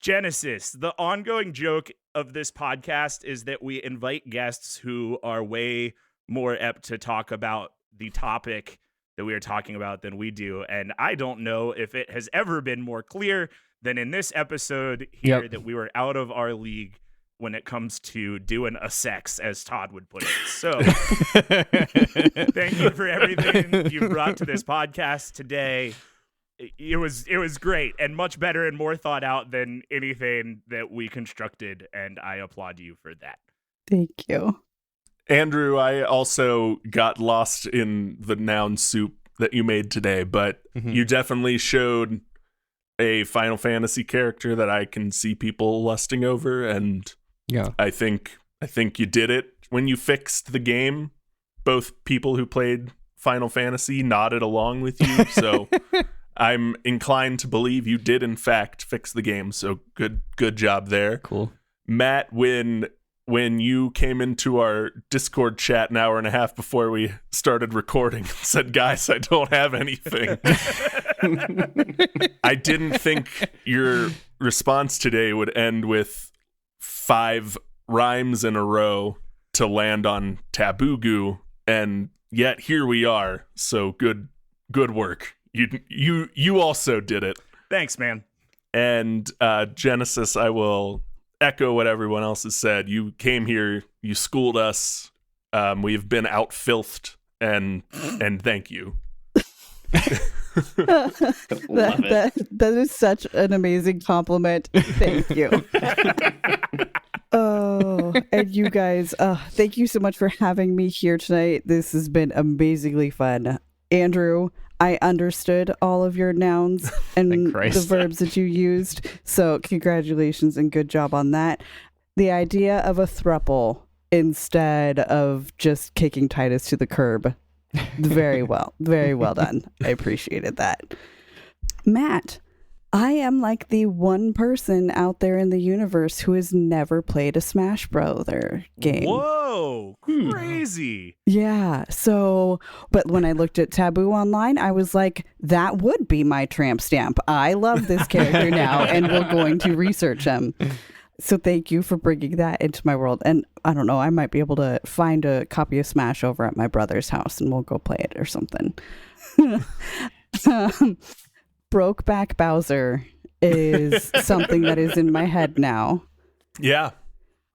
Jennasis, the ongoing joke of this podcast is that we invite guests who are way more apt to talk about the topic that we are talking about than we do. And I don't know if it has ever been more clear than in this episode here that we were out of our league when it comes to doing a sex, as Todd would put it. So thank you for everything you brought to this podcast today. It was great and much better and more thought out than anything that we constructed, and I applaud you for that. Thank you. Andrew, I also got lost in the noun soup that you made today, but you definitely showed a Final Fantasy character that I can see people lusting over, and I think you did it. When you fixed the game, both people who played Final Fantasy nodded along with you, so I'm inclined to believe you did in fact fix the game. So good job there. Cool. Matt, when you came into our Discord chat an hour and a half before we started recording and said, guys, I don't have anything. I didn't think your response today would end with 5 rhymes in a row to land on Tabugu, and yet here we are. So good work. You also did it. Thanks, man. And Jennasis, I will echo what everyone else has said. You came here, you schooled us. We've been out-filthed, and thank you. That is such an amazing compliment. Thank you. Oh, and you guys, thank you so much for having me here tonight. This has been amazingly fun. Andrew, I understood all of your nouns and the verbs that you used. So congratulations and good job on that. The idea of a throuple instead of just kicking Titus to the curb. Very well done. I appreciated that. Matt, I am like the one person out there in the universe who has never played a Smash Brother game. Whoa, crazy. Yeah, so, but when I looked at Taboo online, I was like, that would be my tramp stamp. I love this character now, and we're going to research him. So thank you for bringing that into my world. And I don't know, I might be able to find a copy of Smash over at my brother's house, and we'll go play it or something. Brokeback Bowser is something that is in my head now. Yeah.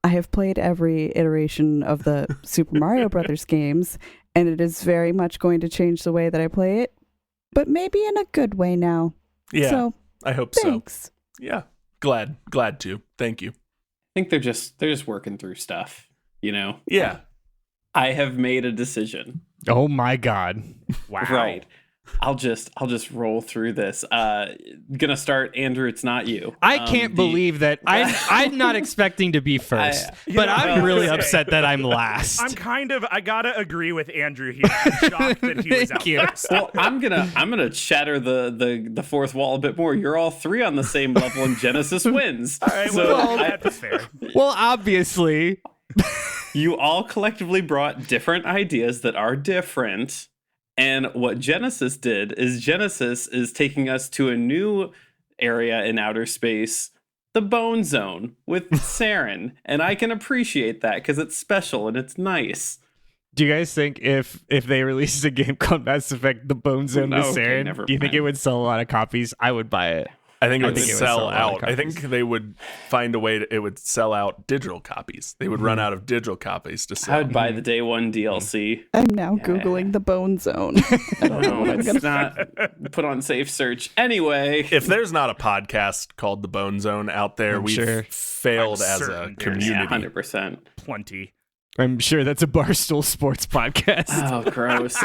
I have played every iteration of the Super Mario Brothers games, and it is very much going to change the way that I play it, but maybe in a good way now. Yeah, so, I hope thanks. so. Yeah, glad to. Thank you. I think they're just working through stuff, you know? Yeah. I have made a decision. Oh my God. Wow. Right. I'll just roll through this. Gonna start, Andrew. It's not you. I can't believe that. I'm not expecting to be first, but I'm really upset that I'm last. I gotta agree with Andrew here. I'm shocked that he was out first. Well, I'm gonna shatter the fourth wall a bit more. You're all 3 on the same level, and Jennasis wins. All right, so well, that's fair. Well, obviously, you all collectively brought different ideas that are different. And what Jennasis did is Jennasis is taking us to a new area in outer space, the Bone Zone with Saren. And I can appreciate that because it's special and it's nice. Do you guys think if they released a game called Mass Effect, the Bone Zone with Saren, do you think it would sell a lot of copies? I would buy it. I think it would sell out. I think they would find a way it would sell out digital copies. They would run out of digital copies to sell. I would buy the day one DLC. I'm now Googling the Bone Zone. I don't know what it's not put on safe search. Anyway. If there's not a podcast called The Bone Zone out there, we've failed as a community. Yeah, 100%. Plenty. I'm sure that's a Barstool Sports podcast. Oh, gross.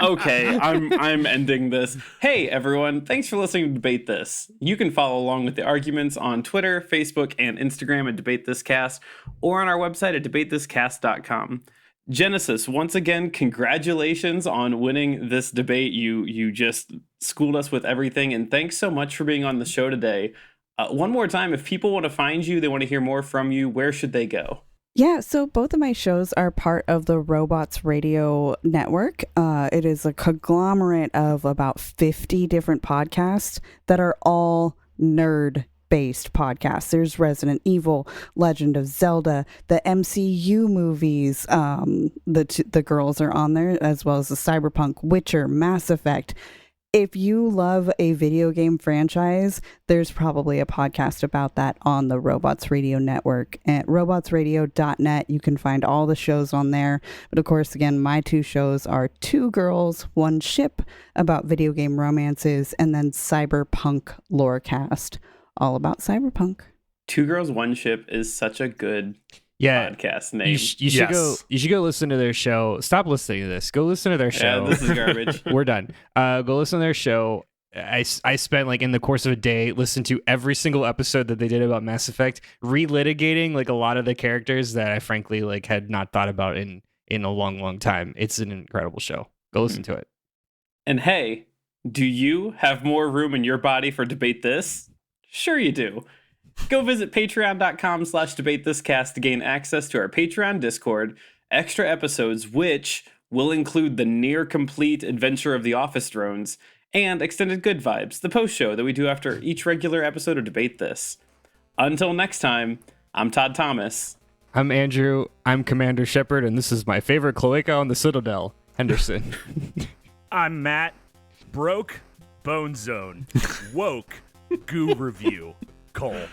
Okay, I'm ending this. Hey, everyone. Thanks for listening to Debate This. You can follow along with the arguments on Twitter, Facebook, and Instagram at Debate This Cast, or on our website at debatethiscast.com. Jennasis, once again, congratulations on winning this debate. You just schooled us with everything, and thanks so much for being on the show today. One more time, if people want to find you, they want to hear more from you, where should they go? Yeah, so both of my shows are part of the Robots Radio Network. It is a conglomerate of about 50 different podcasts that are all nerd-based podcasts. There's Resident Evil, Legend of Zelda, the MCU movies. The girls are on there, as well as the Cyberpunk, Witcher, Mass Effect. If you love a video game franchise, there's probably a podcast about that on the Robots Radio Network. At robotsradio.net, you can find all the shows on there. But of course, again, my two shows are Two Girls, One Ship, about video game romances, and then Cyberpunk Lorecast, all about cyberpunk. Two Girls, One Ship is such a good podcast name. You should go listen to their show. Stop listening to this. Go listen to their show. Yeah, this is garbage. We're done. Go listen to their show. I spent like in the course of a day listened to every single episode that they did about Mass Effect, relitigating like a lot of the characters that I frankly like had not thought about in a long time. It's an incredible show. Go listen to it. And hey, do you have more room in your body for Debate This? Sure you do. Go visit patreon.com/debatethiscast to gain access to our Patreon Discord, extra episodes, which will include the near complete adventure of the Office drones, and Extended Good Vibes, the post show that we do after each regular episode of Debate This. Until next time, I'm Todd Thomas. I'm Andrew. I'm Commander Shepard, and this is my favorite Cloaca on the Citadel, Henderson. I'm Matt. Broke, Bone Zone. Woke, Goo Review. Cole.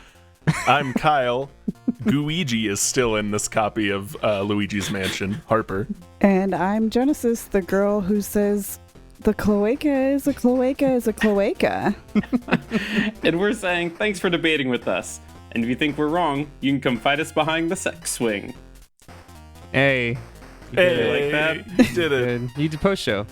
I'm Kyle. Gooigi is still in this copy of Luigi's Mansion. Harper. And I'm Jennasis, the girl who says the cloaca is a cloaca is a cloaca. And we're saying thanks for debating with us. And if you think we're wrong, you can come fight us behind the sex swing. Hey. Hey, like that? you did it. You did post show.